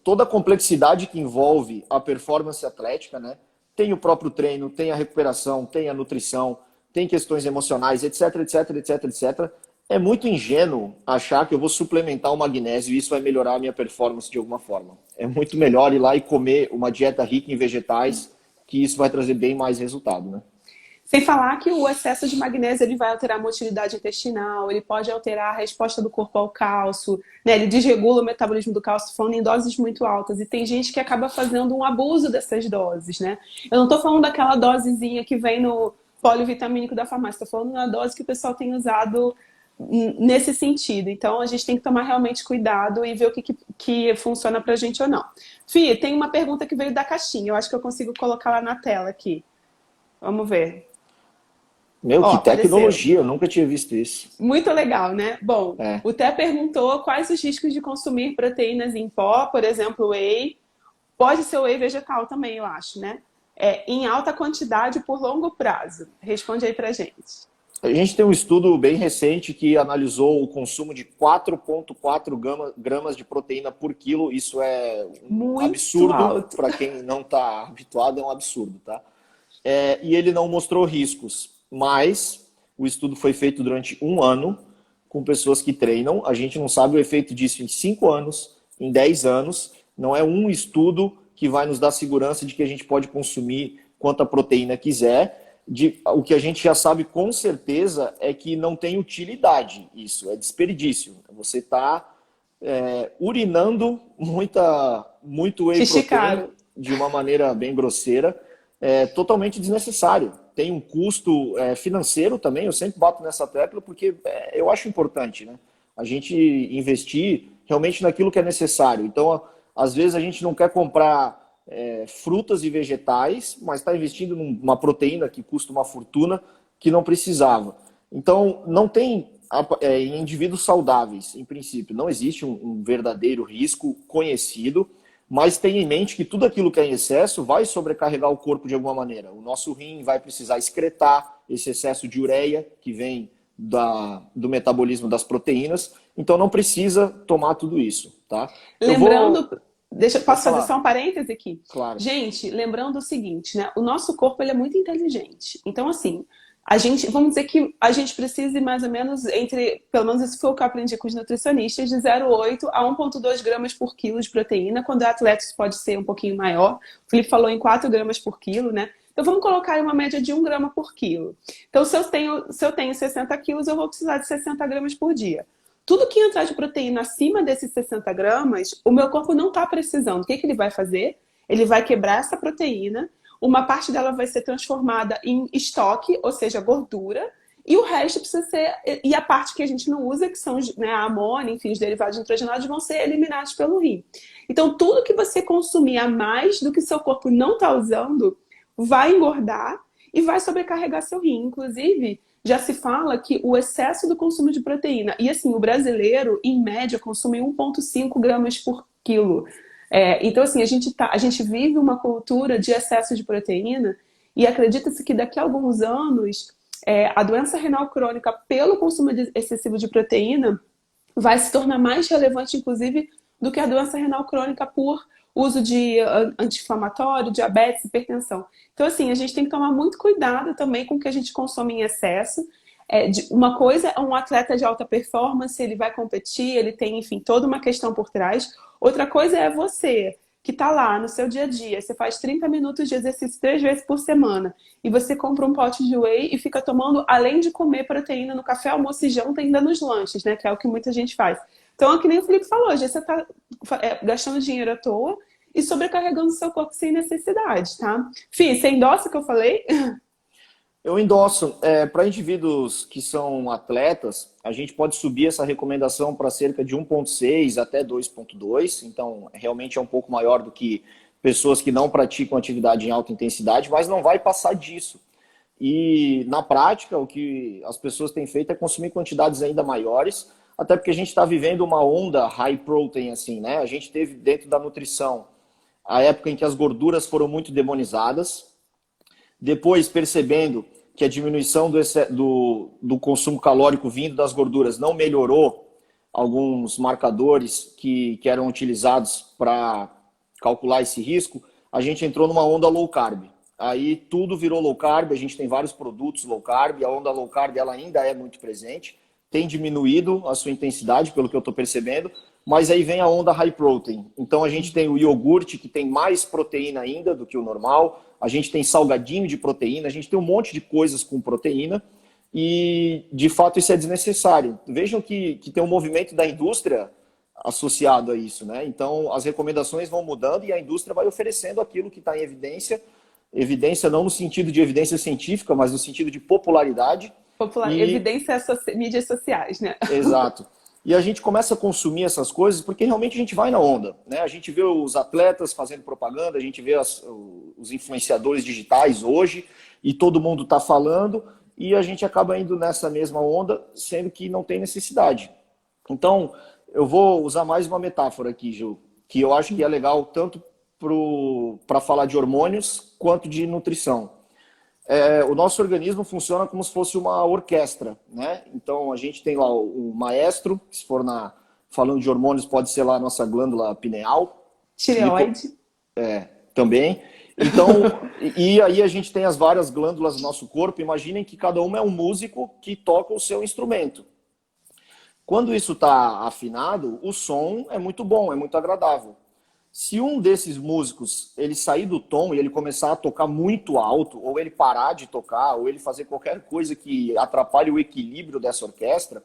toda a complexidade que envolve a performance atlética, né? Tem o próprio treino, tem a recuperação, tem a nutrição, tem questões emocionais, etc, etc, etc, etc. É muito ingênuo achar que eu vou suplementar o magnésio e isso vai melhorar a minha performance de alguma forma. É muito melhor ir lá e comer uma dieta rica em vegetais, que isso vai trazer bem mais resultado, né? Sem falar que o excesso de magnésio ele vai alterar a motilidade intestinal, ele pode alterar a resposta do corpo ao cálcio, né? Ele desregula o metabolismo do cálcio falando em doses muito altas. E tem gente que acaba fazendo um abuso dessas doses, né? Eu não estou falando daquela dosezinha que vem no polivitamínico da farmácia, estou falando da dose que o pessoal tem usado nesse sentido. Então a gente tem que tomar realmente cuidado e ver o que funciona pra gente ou não. Fih, tem uma pergunta que veio da caixinha, eu acho que eu consigo colocar lá na tela aqui. Vamos ver. Meu, Ó, que apareceu. tecnologia, eu nunca tinha visto isso. Muito legal, né? Bom, É. o Té perguntou quais os riscos de consumir proteínas em pó, por exemplo, whey. Pode ser whey vegetal também, eu acho, né? Em alta quantidade por longo prazo. Responde aí pra gente. A gente tem um estudo bem recente que analisou o consumo de 4,4 gramas de proteína por quilo. Isso é um Muito absurdo, alto. para quem não está habituado, é um absurdo, tá? E ele não mostrou riscos, mas o estudo foi feito durante um ano com pessoas que treinam. A gente não sabe o efeito disso em 5 anos, em 10 anos. Não é um estudo que vai nos dar segurança de que a gente pode consumir quanta proteína quiser. O que a gente já sabe com certeza é que não tem utilidade isso, é desperdício. Você está urinando muito whey protein Esticaram. de uma maneira bem grosseira, totalmente desnecessário. Tem um custo financeiro também, eu sempre bato nessa tecla porque eu acho importante, né? A gente investir realmente naquilo que é necessário. Então, às vezes a gente não quer comprar frutas e vegetais, mas está investindo numa proteína que custa uma fortuna que não precisava. Então, não tem em indivíduos saudáveis, em princípio, não existe um verdadeiro risco conhecido, mas tenha em mente que tudo aquilo que é em excesso vai sobrecarregar o corpo de alguma maneira. O nosso rim vai precisar excretar esse excesso de ureia que vem do metabolismo das proteínas, então não precisa tomar tudo isso, tá? Eu vou... Lembrando, Pode posso fazer só falar, um parêntese aqui? claro. Gente, lembrando o seguinte, né? O nosso corpo ele é muito inteligente. Então, assim, a gente, vamos dizer que a gente precisa mais ou menos pelo menos isso foi o que eu aprendi com os nutricionistas, de 0,8 a 1,2 gramas por quilo de proteína. Quando é atleta, isso pode ser um pouquinho maior. O Felipe falou em 4 gramas por quilo, né? Então vamos colocar aí uma média de 1 grama por quilo. Então, se eu tenho 60 quilos, eu vou precisar de 60 gramas por dia. Tudo que entrar de proteína acima desses 60 gramas, o meu corpo não está precisando. O que ele vai fazer? Ele vai quebrar essa proteína, uma parte dela vai ser transformada em estoque, ou seja, gordura, e o resto precisa ser. E a parte que a gente não usa, que são, né, a amônia, enfim, os derivados nitrogenados, vão ser eliminados pelo rim. Então, tudo que você consumir a mais do que seu corpo não está usando, vai engordar e vai sobrecarregar seu rim. Inclusive, já se fala que o excesso do consumo de proteína, e assim, o brasileiro, em média, consome 1,5 gramas por quilo. Então, assim, a gente vive uma cultura de excesso de proteína e acredita-se que daqui a alguns anos a doença renal crônica pelo consumo excessivo de proteína vai se tornar mais relevante, inclusive, do que a doença renal crônica por uso de anti-inflamatório, diabetes, hipertensão. Então, assim, a gente tem que tomar muito cuidado também com o que a gente consome em excesso. Uma coisa é um atleta de alta performance, ele vai competir, ele tem, enfim, toda uma questão por trás. Outra coisa é você, que está lá no seu dia a dia, você faz 30 minutos de exercício 3 vezes por semana, e você compra um pote de whey e fica tomando, além de comer proteína no café, almoço e janta, ainda nos lanches, né? Que é o que muita gente faz. Então, é que nem o Felipe falou, já você está gastando dinheiro à toa e sobrecarregando o seu corpo sem necessidade, tá? Fih, você endossa o que eu falei? Eu endosso. Para indivíduos que são atletas, a gente pode subir essa recomendação para cerca de 1,6 até 2,2. Então, realmente é um pouco maior do que pessoas que não praticam atividade em alta intensidade, mas não vai passar disso. E, na prática, o que as pessoas têm feito é consumir quantidades ainda maiores, até porque a gente está vivendo uma onda high protein, assim, né? A gente teve dentro da nutrição a época em que as gorduras foram muito demonizadas, depois percebendo que a diminuição do consumo calórico vindo das gorduras não melhorou alguns marcadores que eram utilizados para calcular esse risco, a gente entrou numa onda low carb. Aí tudo virou low carb, a gente tem vários produtos low carb, a onda low carb ela ainda é muito presente, tem diminuído a sua intensidade, pelo que eu estou percebendo, mas aí vem a onda high protein. Então a gente tem o iogurte, que tem mais proteína ainda do que o normal, a gente tem salgadinho de proteína, a gente tem um monte de coisas com proteína, e de fato isso é desnecessário. Vejam que tem um movimento da indústria associado a isso, né? Então as recomendações vão mudando e a indústria vai oferecendo aquilo que está em evidência, evidência não no sentido de evidência científica, mas no sentido de popularidade. Evidência mídias sociais, né? Exato. E a gente começa a consumir essas coisas porque realmente a gente vai na onda, né? A gente vê os atletas fazendo propaganda, a gente vê os influenciadores digitais hoje e todo mundo está falando e a gente acaba indo nessa mesma onda, sendo que não tem necessidade. Então, eu vou usar mais uma metáfora aqui, Gil, que eu acho que é legal tanto para falar de hormônios quanto de nutrição. O nosso organismo funciona como se fosse uma orquestra, né? Então a gente tem lá o maestro, que se for falando de hormônios, pode ser lá a nossa glândula pineal. Tireoide. Também. Então, e aí a gente tem as várias glândulas do nosso corpo. Imaginem que cada uma é um músico que toca o seu instrumento. Quando isso está afinado, o som é muito bom, é muito agradável. Se um desses músicos ele sair do tom e ele começar a tocar muito alto, ou ele parar de tocar, ou ele fazer qualquer coisa que atrapalhe o equilíbrio dessa orquestra,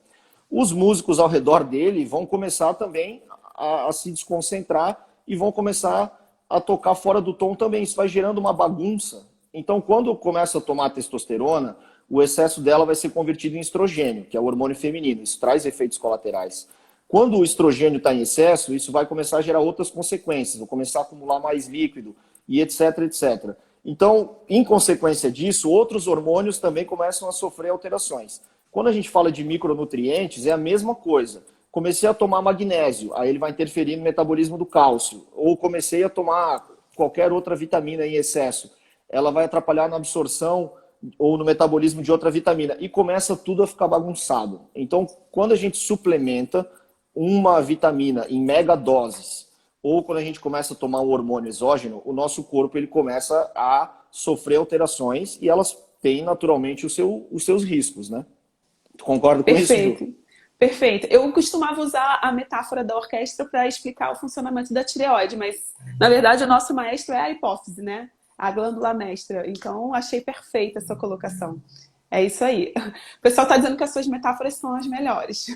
os músicos ao redor dele vão começar também a se desconcentrar e vão começar a tocar fora do tom também. Isso vai gerando uma bagunça. Então, quando começa a tomar testosterona, o excesso dela vai ser convertido em estrogênio, que é o hormônio feminino. Isso traz efeitos colaterais. Quando o estrogênio está em excesso, isso vai começar a gerar outras consequências, vai começar a acumular mais líquido e etc, etc. Então, em consequência disso, outros hormônios também começam a sofrer alterações. Quando a gente fala de micronutrientes, é a mesma coisa. Comecei a tomar magnésio, aí ele vai interferir no metabolismo do cálcio. Ou comecei a tomar qualquer outra vitamina em excesso, ela vai atrapalhar na absorção ou no metabolismo de outra vitamina. E começa tudo a ficar bagunçado. Então, quando a gente suplementa uma vitamina em megadoses, ou quando a gente começa a tomar um hormônio exógeno, o nosso corpo ele começa a sofrer alterações e elas têm naturalmente os seus riscos, né? Tu concorda com isso, Ju? Perfeito. Eu costumava usar a metáfora da orquestra para explicar o funcionamento da tireoide, mas na verdade o nosso maestro é a hipófise, né? A glândula mestra. Então achei perfeita essa colocação. É isso aí. O pessoal está dizendo que as suas metáforas são as melhores.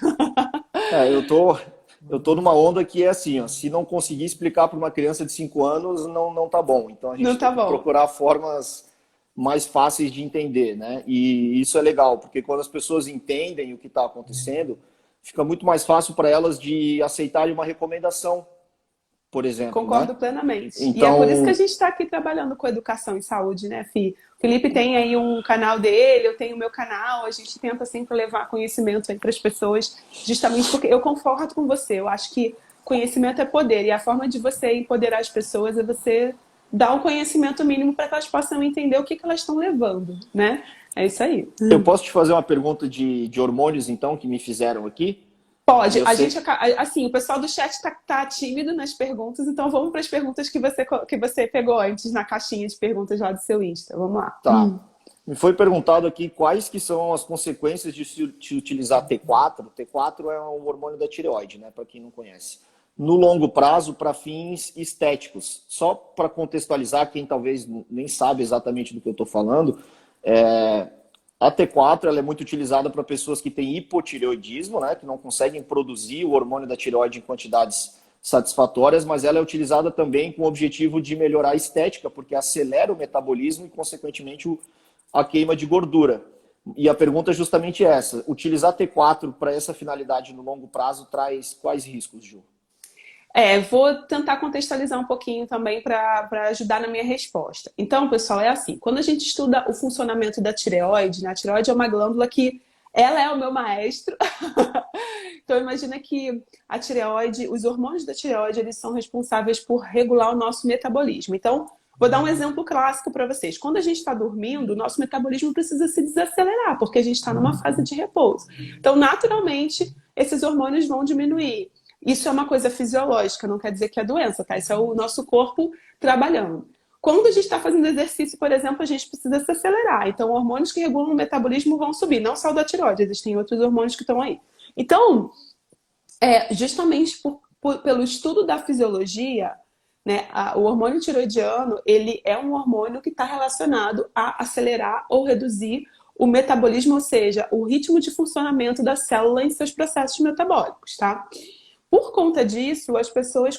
Eu tô numa onda que é assim, ó, se não conseguir explicar para uma criança de 5 anos, não tá bom. Então a gente tem que procurar formas mais fáceis de entender, né? E isso é legal, porque quando as pessoas entendem o que está acontecendo, fica muito mais fácil para elas de aceitarem uma recomendação, por exemplo. Concordo, né? plenamente. Então... E é por isso que a gente está aqui trabalhando com educação e saúde, né, Fih? O Felipe tem aí um canal dele, eu tenho o meu canal, a gente tenta sempre levar conhecimento para as pessoas, justamente porque eu concordo com você, eu acho que conhecimento é poder, e a forma de você empoderar as pessoas é você dar o conhecimento mínimo para que elas possam entender o que elas estão levando, né? É isso aí. Eu posso te fazer uma pergunta de hormônios, então, que me fizeram aqui? Pode. Gente, assim, o pessoal do chat tá tímido nas perguntas, então vamos para as perguntas que você pegou antes na caixinha de perguntas lá do seu Insta. Vamos lá. Tá. Me foi perguntado aqui quais que são as consequências de se utilizar T4. T4 é um hormônio da tireoide, né? Para quem não conhece. No longo prazo, para fins estéticos. Só para contextualizar, quem talvez nem sabe exatamente do que eu estou falando, a T4 ela é muito utilizada para pessoas que têm hipotireoidismo, né, que não conseguem produzir o hormônio da tireoide em quantidades satisfatórias, mas ela é utilizada também com o objetivo de melhorar a estética, porque acelera o metabolismo e, consequentemente, a queima de gordura. E a pergunta é justamente essa. Utilizar T4 para essa finalidade no longo prazo traz quais riscos, Ju? Vou tentar contextualizar um pouquinho também para ajudar na minha resposta. Então, pessoal, é assim, quando a gente estuda o funcionamento da tireoide, né, a tireoide é uma glândula que ela é o meu maestro. Então, imagina que a tireoide, os hormônios da tireoide, eles são responsáveis por regular o nosso metabolismo. Então, Vou dar um exemplo clássico para vocês. Quando a gente está dormindo, o nosso metabolismo precisa se desacelerar, porque a gente está numa fase de repouso. Então, naturalmente, esses hormônios vão diminuir. Isso é uma coisa fisiológica, não quer dizer que é doença, tá? Isso é o nosso corpo trabalhando. Quando a gente está fazendo exercício, por exemplo, a gente precisa se acelerar. Então, hormônios que regulam o metabolismo vão subir, não só o da tireoide, existem outros hormônios que estão aí. Então, justamente pelo estudo da fisiologia, né, o hormônio tiroidiano, ele é um hormônio que está relacionado a acelerar ou reduzir o metabolismo, ou seja, o ritmo de funcionamento da célula em seus processos metabólicos, tá? Por conta disso, as pessoas...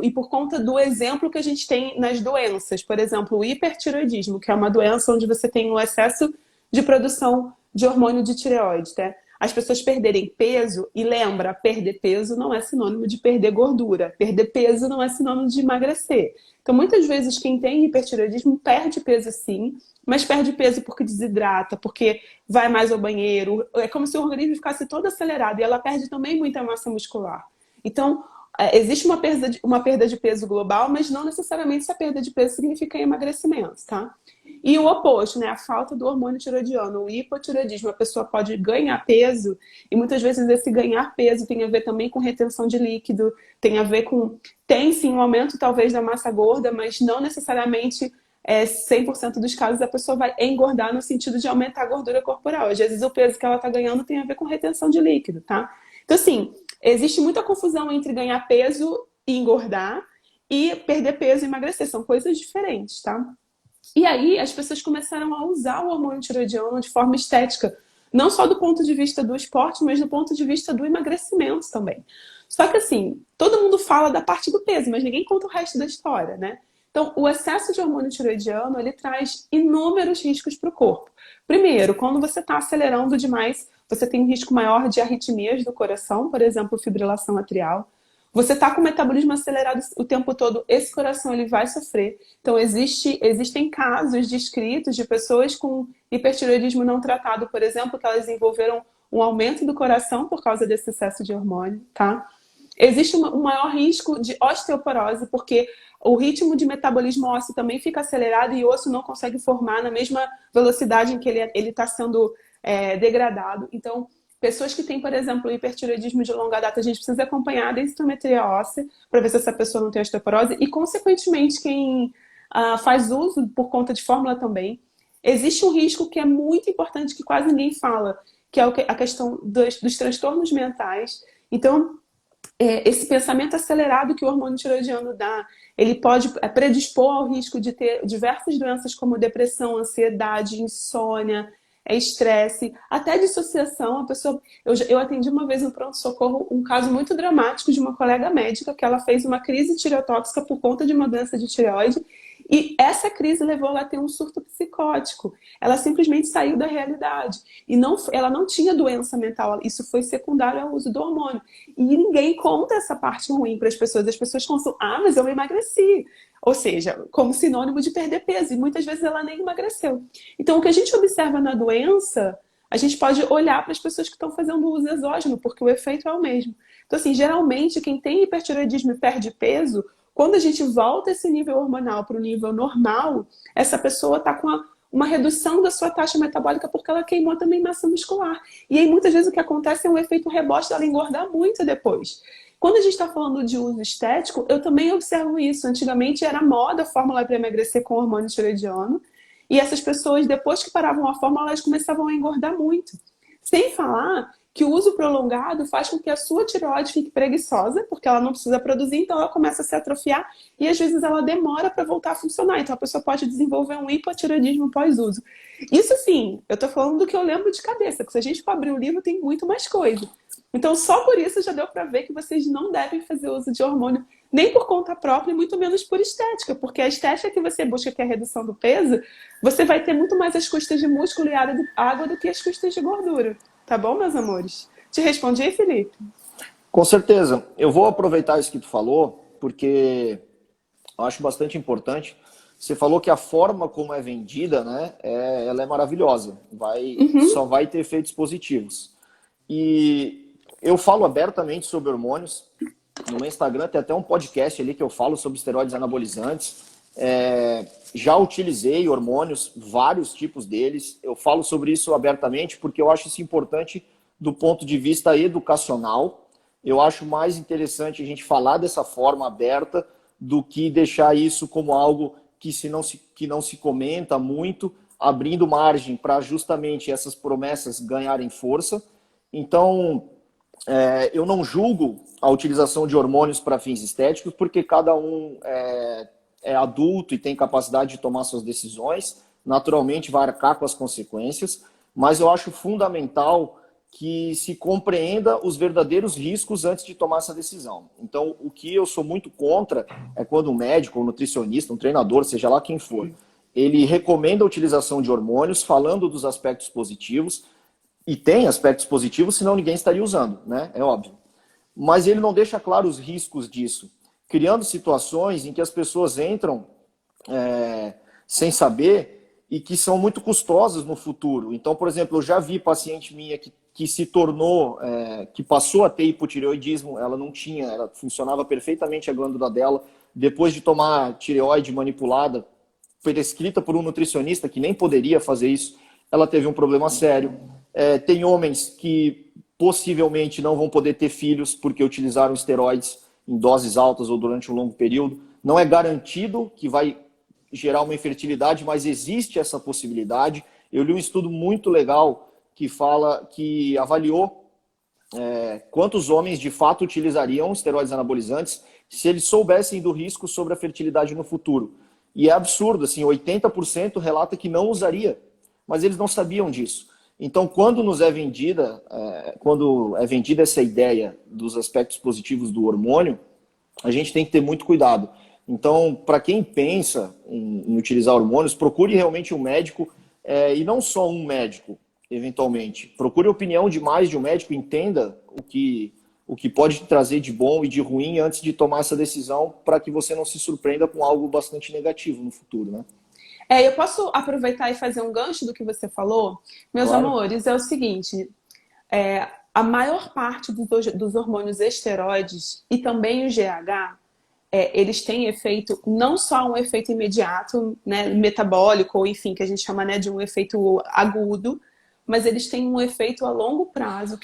E por conta do exemplo que a gente tem nas doenças, por exemplo, o hipertiroidismo, que é uma doença onde você tem um excesso de produção de hormônio de tireoide, né? As pessoas perderem peso, e lembra, perder peso não é sinônimo de perder gordura. Perder peso não é sinônimo de emagrecer. Então, muitas vezes, quem tem hipertireoidismo perde peso sim, mas perde peso porque desidrata, porque vai mais ao banheiro. É como se o organismo ficasse todo acelerado e ela perde também muita massa muscular. Então, existe uma perda de peso global, mas não necessariamente essa perda de peso significa emagrecimento, tá? E o oposto, né? A falta do hormônio tiroidiano, o hipotiroidismo. A pessoa pode ganhar peso e muitas vezes esse ganhar peso tem a ver também com retenção de líquido, tem a ver com... Tem sim um aumento talvez da massa gorda, mas não necessariamente 100% dos casos a pessoa vai engordar no sentido de aumentar a gordura corporal. Às vezes o peso que ela está ganhando tem a ver com retenção de líquido, tá? Então assim, existe muita confusão entre ganhar peso e engordar e perder peso e emagrecer. São coisas diferentes, tá? E aí as pessoas começaram a usar o hormônio tiroidiano de forma estética, não só do ponto de vista do esporte, mas do ponto de vista do emagrecimento também. Só que assim, todo mundo fala da parte do peso, mas ninguém conta o resto da história, né? Então, o excesso de hormônio tiroidiano, ele traz inúmeros riscos para o corpo. Primeiro, quando você está acelerando demais, você tem um risco maior de arritmias do coração, por exemplo, fibrilação atrial. Você está com o metabolismo acelerado o tempo todo, esse coração ele vai sofrer. Então, existem casos descritos de pessoas com hipertiroidismo não tratado, por exemplo, que elas desenvolveram um aumento do coração por causa desse excesso de hormônio, tá? Existe um maior risco de osteoporose, porque o ritmo de metabolismo ósseo também fica acelerado e o osso não consegue formar na mesma velocidade em que ele está sendo degradado. Então, pessoas que têm, por exemplo, hipertiroidismo de longa data, a gente precisa acompanhar a densitometria óssea para ver se essa pessoa não tem osteoporose e, consequentemente, quem faz uso por conta de fórmula também. Existe um risco que é muito importante, que quase ninguém fala, que é a questão dos transtornos mentais. Então, esse pensamento acelerado que o hormônio tiroidiano dá, ele pode predispor ao risco de ter diversas doenças como depressão, ansiedade, insônia, estresse, até dissociação. A pessoa, eu atendi uma vez no pronto-socorro um caso muito dramático de uma colega médica que ela fez uma crise tireotóxica por conta de uma doença de tireoide e essa crise levou ela a ter um surto psicótico. Ela simplesmente saiu da realidade. E ela não tinha doença mental. Isso foi secundário ao uso do hormônio. E ninguém conta essa parte ruim para as pessoas. As pessoas contam, mas eu emagreci. Ou seja, como sinônimo de perder peso. E muitas vezes ela nem emagreceu. Então, o que a gente observa na doença, a gente pode olhar para as pessoas que estão fazendo uso exógeno, porque o efeito é o mesmo. Então, assim, geralmente, quem tem hipertiroidismo e perde peso, quando a gente volta esse nível hormonal para o nível normal, essa pessoa está com uma redução da sua taxa metabólica porque ela queimou também massa muscular. E aí, muitas vezes, o que acontece é um efeito rebote dela engordar muito depois. Quando a gente está falando de uso estético, eu também observo isso. Antigamente era moda a fórmula para emagrecer com hormônio tiroidiano. E essas pessoas, depois que paravam a fórmula, elas começavam a engordar muito. Sem falar que o uso prolongado faz com que a sua tireoide fique preguiçosa, porque ela não precisa produzir, então ela começa a se atrofiar e às vezes ela demora para voltar a funcionar. Então a pessoa pode desenvolver um hipotireoidismo pós-uso. Isso sim, eu tô falando do que eu lembro de cabeça, porque se a gente for abrir o livro tem muito mais coisa. Então só por isso já deu para ver que vocês não devem fazer uso de hormônio nem por conta própria e muito menos por estética, porque a estética que você busca, que é a redução do peso, você vai ter muito mais as custas de músculo e água do que as custas de gordura. Tá bom, meus amores? Te respondi, Felipe? Com certeza. Eu vou aproveitar isso que tu falou, porque eu acho bastante importante. Você falou que a forma como é vendida, né, ela é maravilhosa. Só vai ter efeitos positivos. E eu falo abertamente sobre hormônios. No meu Instagram tem até um podcast ali que eu falo sobre esteroides anabolizantes. Já utilizei hormônios, vários tipos deles. Eu falo sobre isso abertamente porque eu acho isso importante do ponto de vista educacional. Eu acho mais interessante a gente falar dessa forma aberta do que deixar isso como algo que não se comenta muito, abrindo margem para justamente essas promessas ganharem força. Então, eu não julgo a utilização de hormônios para fins estéticos, porque cada um é adulto e tem capacidade de tomar suas decisões, naturalmente vai arcar com as consequências, mas eu acho fundamental que se compreenda os verdadeiros riscos antes de tomar essa decisão. Então, o que eu sou muito contra é quando um médico, um nutricionista, um treinador, seja lá quem for, ele recomenda a utilização de hormônios falando dos aspectos positivos, e tem aspectos positivos, senão ninguém estaria usando, né? É óbvio. Mas ele não deixa claro os riscos disso, criando situações em que as pessoas entram sem saber e que são muito custosas no futuro. Então, por exemplo, eu já vi paciente minha que se tornou, que passou a ter hipotireoidismo, ela não tinha, ela funcionava perfeitamente a glândula dela, depois de tomar tireoide manipulada, prescrita por um nutricionista que nem poderia fazer isso, ela teve um problema sério. Tem homens que possivelmente não vão poder ter filhos porque utilizaram esteroides em doses altas ou durante um longo período. Não é garantido que vai gerar uma infertilidade, mas existe essa possibilidade. Eu li um estudo muito legal que avaliou quantos homens de fato utilizariam esteroides anabolizantes se eles soubessem do risco sobre a fertilidade no futuro. E é absurdo, assim, 80% relata que não usaria, mas eles não sabiam disso. Então, quando é vendida essa ideia dos aspectos positivos do hormônio, a gente tem que ter muito cuidado. Então, para quem pensa em utilizar hormônios, procure realmente um médico, e não só um médico, eventualmente. Procure a opinião de mais de um médico, entenda o que pode te trazer de bom e de ruim antes de tomar essa decisão, para que você não se surpreenda com algo bastante negativo no futuro, né? Eu posso aproveitar e fazer um gancho do que você falou? Meus Claro. amores, é o seguinte, a maior parte dos hormônios esteroides e também o GH, eles têm efeito, não só um efeito imediato, né, metabólico, ou enfim, que a gente chama, né, de um efeito agudo, mas eles têm um efeito a longo prazo,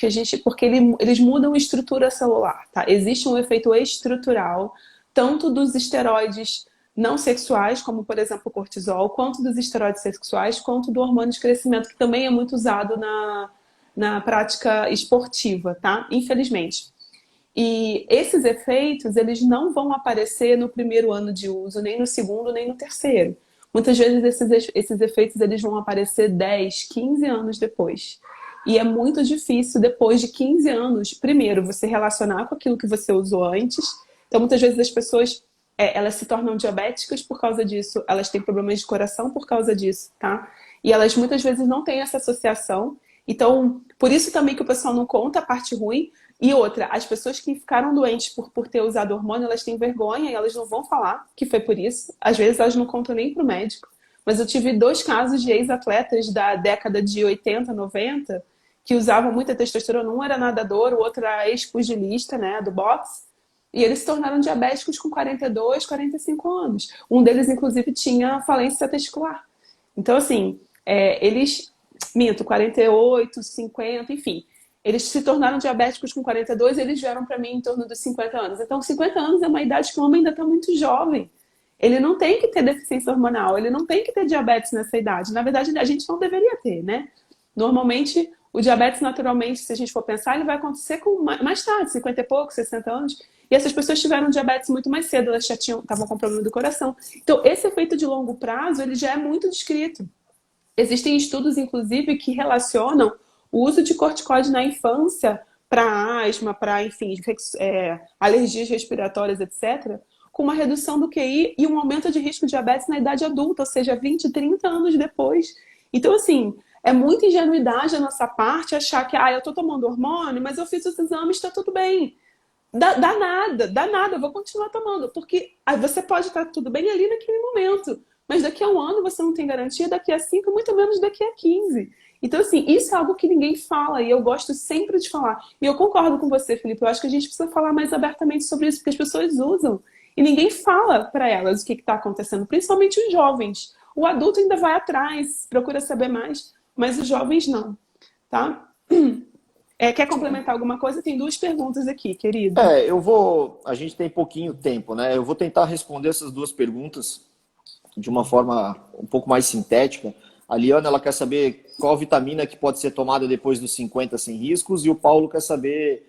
porque eles mudam a estrutura celular, tá? Existe um efeito estrutural, tanto dos esteroides não sexuais, como por exemplo o cortisol, quanto dos esteroides sexuais, quanto do hormônio de crescimento, que também é muito usado na prática esportiva, tá? Infelizmente. E esses efeitos, eles não vão aparecer no primeiro ano de uso, nem no segundo, nem no terceiro. Muitas vezes esses efeitos eles vão aparecer 10, 15 anos depois. E é muito difícil, depois de 15 anos, primeiro, você relacionar com aquilo que você usou antes. Então, muitas vezes as pessoas elas se tornam diabéticas por causa disso, elas têm problemas de coração por causa disso, tá? E elas muitas vezes não têm essa associação. Então, por isso também que o pessoal não conta a parte ruim. E outra, as pessoas que ficaram doentes por ter usado hormônio, elas têm vergonha e elas não vão falar que foi por isso. Às vezes elas não contam nem pro médico. Mas eu tive 2 casos de ex-atletas da década de 80, 90, que usavam muita testosterona. Um era nadador, o outro era ex-pugilista, né, do boxe. E eles se tornaram diabéticos com 42, 45 anos. Um deles, inclusive, tinha falência testicular. Então, assim, minto, 48, 50, enfim. Eles se tornaram diabéticos com 42 e eles vieram para mim em torno dos 50 anos. Então, 50 anos é uma idade que o homem ainda está muito jovem. Ele não tem que ter deficiência hormonal, ele não tem que ter diabetes nessa idade. Na verdade, a gente não deveria ter, né? Normalmente, o diabetes, naturalmente, se a gente for pensar, ele vai acontecer com mais tarde, 50 e pouco, 60 anos. E essas pessoas tiveram diabetes muito mais cedo, elas já estavam com problema do coração. Então, esse efeito de longo prazo, ele já é muito descrito. Existem estudos, inclusive, que relacionam o uso de corticoide na infância para asma, para, enfim, alergias respiratórias, etc., com uma redução do QI e um aumento de risco de diabetes na idade adulta, ou seja, 20, 30 anos depois. Então, assim, é muita ingenuidade da nossa parte achar que, eu estou tomando hormônio, mas eu fiz os exames, está tudo bem. Dá nada, eu vou continuar tomando, porque você pode estar tudo bem ali naquele momento, mas daqui a um ano você não tem garantia, daqui a 5, muito menos daqui a 15. Então, assim, isso é algo que ninguém fala e eu gosto sempre de falar. E eu concordo com você, Felipe, eu acho que a gente precisa falar mais abertamente sobre isso, porque as pessoas usam. e ninguém fala para elas o que está acontecendo, principalmente os jovens. O adulto ainda vai atrás, procura saber mais, mas os jovens não, tá? Quer complementar alguma coisa? Tem duas perguntas aqui, querido. A gente tem pouquinho tempo, né? Eu vou tentar responder essas duas perguntas de uma forma um pouco mais sintética. A Liana, ela quer saber qual vitamina que pode ser tomada depois dos 50 sem riscos, e o Paulo quer saber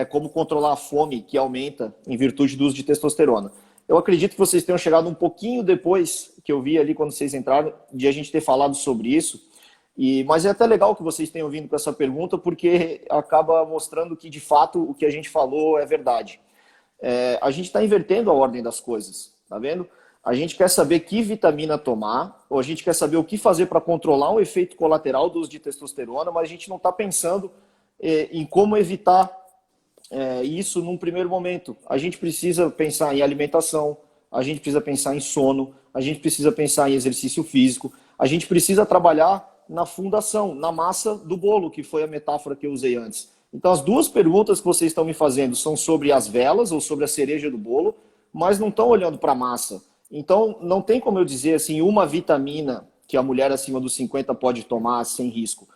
como controlar a fome que aumenta em virtude do uso de testosterona. Eu acredito que vocês tenham chegado um pouquinho depois que eu vi ali quando vocês entraram, de a gente ter falado sobre isso. Mas é até legal que vocês tenham vindo com essa pergunta, porque acaba mostrando que, de fato, o que a gente falou é verdade. A gente está invertendo a ordem das coisas, tá vendo? A gente quer saber que vitamina tomar, ou a gente quer saber o que fazer para controlar o efeito colateral do uso de testosterona, mas a gente não está pensando em como evitar isso num primeiro momento. A gente precisa pensar em alimentação, a gente precisa pensar em sono, a gente precisa pensar em exercício físico, a gente precisa trabalhar na fundação, na massa do bolo, que foi a metáfora que eu usei antes. Então, as duas perguntas que vocês estão me fazendo são sobre as velas ou sobre a cereja do bolo, mas não estão olhando para a massa. Então, não tem como eu dizer assim, uma vitamina que a mulher acima dos 50 pode tomar sem risco.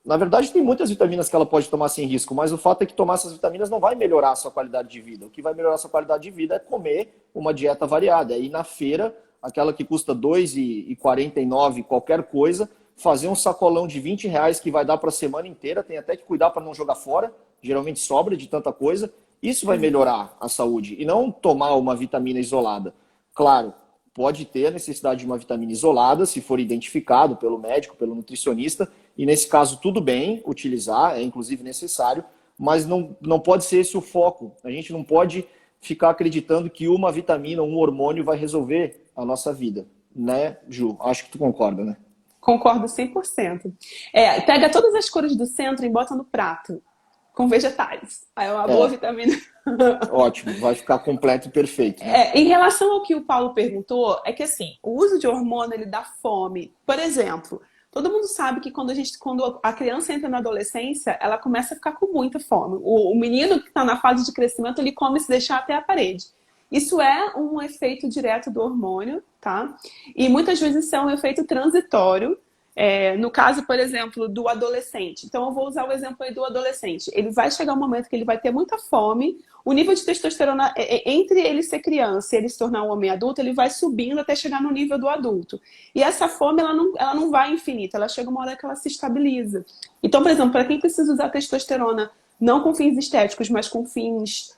Na verdade, tem muitas vitaminas que ela pode tomar sem risco, mas o fato é que tomar essas vitaminas não vai melhorar a sua qualidade de vida. O que vai melhorar a sua qualidade de vida é comer uma dieta variada. E na feira, aquela que custa R$ 2,49 qualquer coisa, fazer um sacolão de R$ 20 que vai dar para a semana inteira, tem até que cuidar para não jogar fora, geralmente sobra de tanta coisa. Isso vai melhorar a saúde e não tomar uma vitamina isolada. Claro, pode ter a necessidade de uma vitamina isolada, se for identificado pelo médico, pelo nutricionista, e nesse caso tudo bem utilizar, é inclusive necessário, mas não pode ser esse o foco. A gente não pode ficar acreditando que uma vitamina, um hormônio vai resolver a nossa vida, né, Ju? Acho que tu concorda, né? Concordo 100%. Pega todas as cores do centro e bota no prato, com vegetais. Aí é uma boa vitamina. Ótimo, vai ficar completo e perfeito. Né? Em relação ao que o Paulo perguntou, é que assim, o uso de hormônio ele dá fome. Por exemplo, todo mundo sabe que quando a criança entra na adolescência, ela começa a ficar com muita fome. O menino que está na fase de crescimento, ele come se deixar até a parede. Isso é um efeito direto do hormônio, tá? E muitas vezes isso é um efeito transitório. No caso, por exemplo, do adolescente. Então, eu vou usar o exemplo aí do adolescente. Ele vai chegar um momento que ele vai ter muita fome. O nível de testosterona, entre ele ser criança e ele se tornar um homem adulto, ele vai subindo até chegar no nível do adulto. E essa fome, ela não vai infinita. Ela chega uma hora que ela se estabiliza. Então, por exemplo, para quem precisa usar testosterona, não com fins estéticos, mas com fins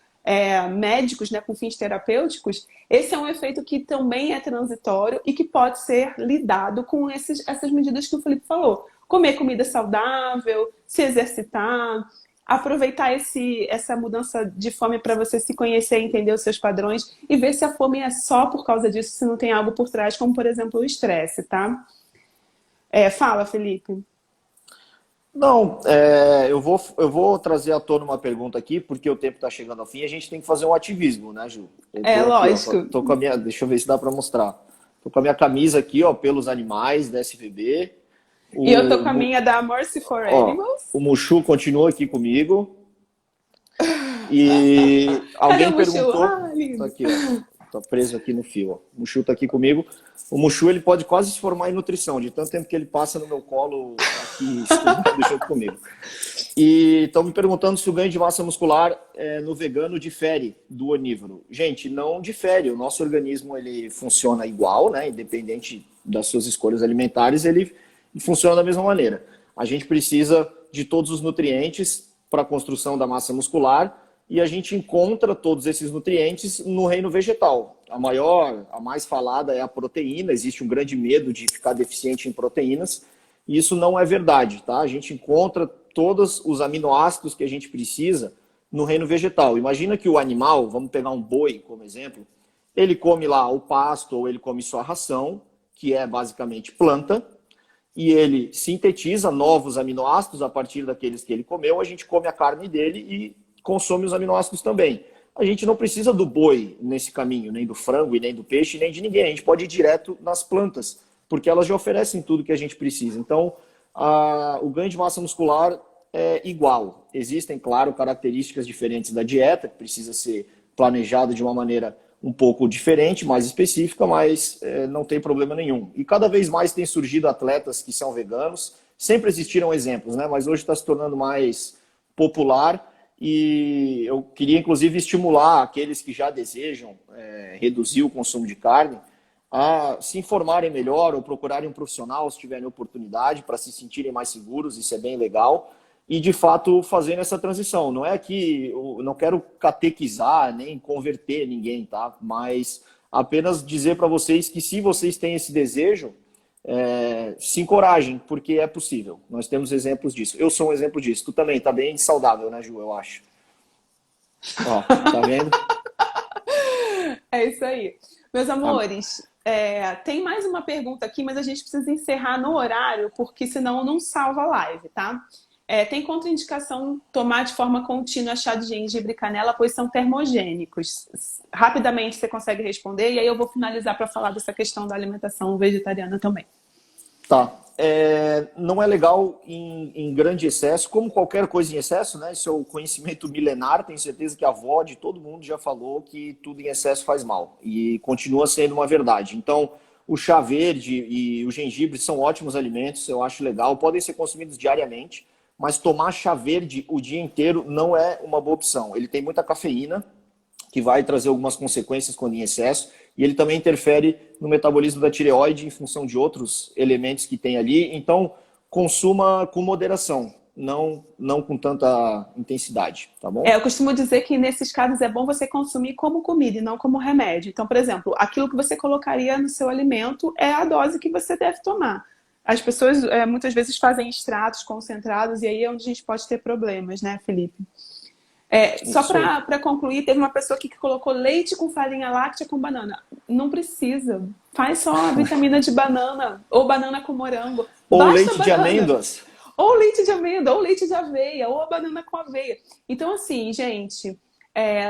médicos, né, com fins terapêuticos, esse é um efeito que também é transitório e que pode ser lidado com essas medidas que o Felipe falou. Comer comida saudável, se exercitar, aproveitar essa mudança de fome para você se conhecer, entender os seus padrões e ver se a fome é só por causa disso, se não tem algo por trás, como por exemplo o estresse, tá? Fala, Felipe. Não, eu vou trazer à tona uma pergunta aqui, porque o tempo está chegando ao fim e a gente tem que fazer um ativismo, né, Ju? Lógico. Aqui, tô com a minha, deixa eu ver se dá para mostrar. Tô com a minha camisa aqui, ó, pelos animais da SVB. E eu tô com a minha da Mercy for Animals. O Mushu continua aqui comigo. E alguém perguntou... Tá aqui, ó. Tá preso aqui no fio, ó. O Mushu tá aqui comigo. O Mushu, ele pode quase se formar em nutrição, de tanto tempo que ele passa no meu colo aqui, estudando junto comigo. E estão me perguntando se o ganho de massa muscular no vegano difere do onívoro. Gente, não difere. O nosso organismo, ele funciona igual, né? Independente das suas escolhas alimentares, ele funciona da mesma maneira. A gente precisa de todos os nutrientes para a construção da massa muscular, e a gente encontra todos esses nutrientes no reino vegetal. A mais falada é a proteína. Existe um grande medo de ficar deficiente em proteínas, e isso não é verdade, tá? A gente encontra todos os aminoácidos que a gente precisa no reino vegetal. Imagina que o animal, vamos pegar um boi como exemplo, ele come lá o pasto ou ele come sua ração, que é basicamente planta, e ele sintetiza novos aminoácidos a partir daqueles que ele comeu. A gente come a carne dele e consome os aminoácidos também. A gente não precisa do boi nesse caminho, nem do frango, e nem do peixe, nem de ninguém. A gente pode ir direto nas plantas, porque elas já oferecem tudo que a gente precisa. Então, o ganho de massa muscular é igual. Existem, claro, características diferentes da dieta, que precisa ser planejada de uma maneira um pouco diferente, mais específica, mas não tem problema nenhum. E cada vez mais tem surgido atletas que são veganos. Sempre existiram exemplos, né? Mas hoje está se tornando mais popular e eu queria, inclusive, estimular aqueles que já desejam reduzir o consumo de carne a se informarem melhor ou procurarem um profissional se tiverem oportunidade para se sentirem mais seguros, isso é bem legal. E, de fato, fazendo essa transição. Não é que eu não quero catequizar nem converter ninguém, tá? Mas apenas dizer para vocês que se vocês têm esse desejo, se encorajem, porque é possível. Nós temos exemplos disso. Eu sou um exemplo disso. Tu também tá bem saudável, né, Ju? Eu acho. Ó, tá vendo? É isso aí. Meus amores, tem mais uma pergunta aqui, mas a gente precisa encerrar no horário, porque senão não salva a live, tá? Tem contraindicação tomar de forma contínua chá de gengibre e canela, pois são termogênicos. Rapidamente você consegue responder, e aí eu vou finalizar para falar dessa questão da alimentação vegetariana também. Tá. Não é legal em grande excesso, como qualquer coisa em excesso, né? Isso é o conhecimento milenar, tenho certeza que a avó de todo mundo já falou que tudo em excesso faz mal. E continua sendo uma verdade. Então, o chá verde e o gengibre são ótimos alimentos, eu acho legal, podem ser consumidos diariamente, mas tomar chá verde o dia inteiro não é uma boa opção. Ele tem muita cafeína, que vai trazer algumas consequências quando em excesso, e ele também interfere no metabolismo da tireoide em função de outros elementos que tem ali. Então, consuma com moderação, não com tanta intensidade, tá bom? Eu costumo dizer que nesses casos é bom você consumir como comida e não como remédio. Então, por exemplo, aquilo que você colocaria no seu alimento é a dose que você deve tomar. As pessoas muitas vezes fazem extratos concentrados e aí é onde a gente pode ter problemas, né, Felipe? Só para concluir, teve uma pessoa aqui que colocou leite com farinha láctea com banana. Não precisa. Faz só a vitamina de banana ou banana com morango. Ou basta leite banana. de amêndoas. Ou leite de amêndoa, ou leite de aveia, ou a banana com aveia. Então, assim, gente,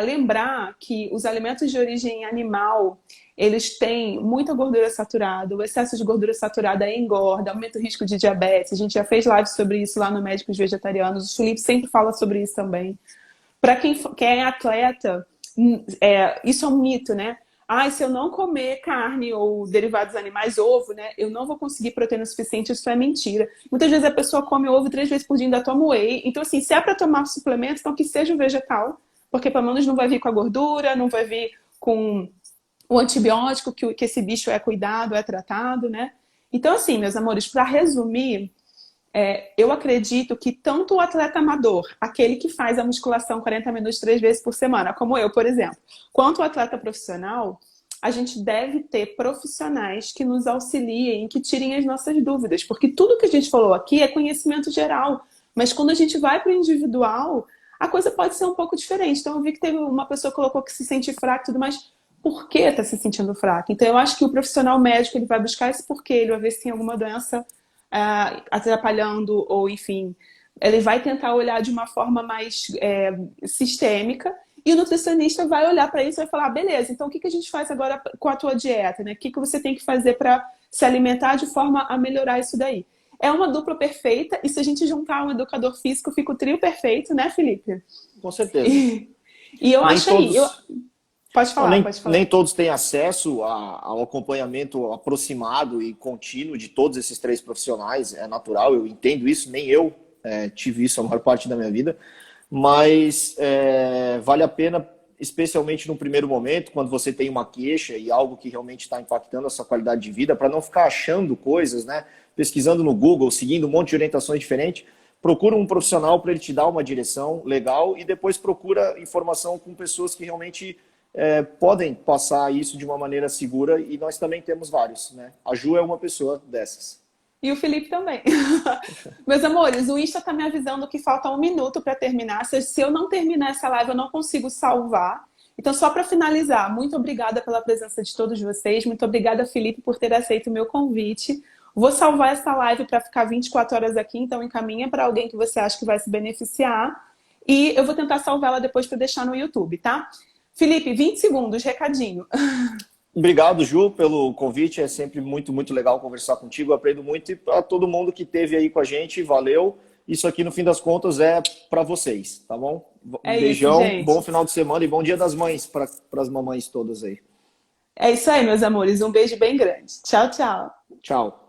lembrar que os alimentos de origem animal, eles têm muita gordura saturada, o excesso de gordura saturada engorda, aumenta o risco de diabetes. A gente já fez live sobre isso lá no Médicos Vegetarianos, o Felipe sempre fala sobre isso também. Para quem é atleta, isso é um mito, né? Se eu não comer carne ou derivados animais, ovo, né? Eu não vou conseguir proteína suficiente, isso é mentira. Muitas vezes a pessoa come ovo 3 vezes por dia e ainda toma whey. Então, assim, se é para tomar suplemento, então que seja um vegetal, porque pelo menos não vai vir com a gordura, não vai vir com o antibiótico que esse bicho é cuidado, é tratado, né? Então, assim, meus amores, para resumir, eu acredito que tanto o atleta amador, aquele que faz a musculação 40 minutos 3 vezes por semana, como eu, por exemplo, quanto o atleta profissional, a gente deve ter profissionais que nos auxiliem, que tirem as nossas dúvidas, porque tudo que a gente falou aqui é conhecimento geral, mas quando a gente vai para o individual, a coisa pode ser um pouco diferente. Então eu vi que teve uma pessoa que colocou que se sente fraca e tudo mais. Por que está se sentindo fraca? Então eu acho que o profissional médico ele vai buscar esse porquê, ele vai ver se tem alguma doença atrapalhando, ou enfim, ele vai tentar olhar de uma forma mais sistêmica, e o nutricionista vai olhar para isso e vai falar, beleza, então o que a gente faz agora com a tua dieta, né? O que você tem que fazer para se alimentar de forma a melhorar isso daí? É uma dupla perfeita, e se a gente juntar um educador físico, fica o trio perfeito, né, Felipe? Com certeza. E eu acho todos... Pode falar, pode falar. Nem todos têm acesso ao acompanhamento aproximado e contínuo de todos esses 3 profissionais, é natural, eu entendo isso, nem eu tive isso a maior parte da minha vida, mas vale a pena, especialmente no primeiro momento, quando você tem uma queixa e algo que realmente está impactando a sua qualidade de vida, para não ficar achando coisas, né, pesquisando no Google, seguindo um monte de orientações diferentes, procura um profissional para ele te dar uma direção legal e depois procura informação com pessoas que realmente podem passar isso de uma maneira segura, e nós também temos vários, né? A Ju é uma pessoa dessas. E o Felipe também. Meus amores, o Insta tá me avisando que falta 1 minuto para terminar. Se eu não terminar essa live, eu não consigo salvar. Então, só para finalizar, muito obrigada pela presença de todos vocês. Muito obrigada, Felipe, por ter aceito o meu convite. Vou salvar essa live para ficar 24 horas aqui, então encaminha para alguém que você acha que vai se beneficiar. E eu vou tentar salvá-la depois para deixar no YouTube, tá? Felipe, 20 segundos, recadinho. Obrigado, Ju, pelo convite. É sempre muito, muito legal conversar contigo. Eu aprendo muito, e para todo mundo que esteve aí com a gente, valeu. isso aqui no fim das contas é para vocês, tá bom? Um É isso, beijão, gente. bom final de semana e bom Dia das Mães para as mamães todas aí. É isso aí, meus amores. Um beijo bem grande. Tchau, tchau. Tchau.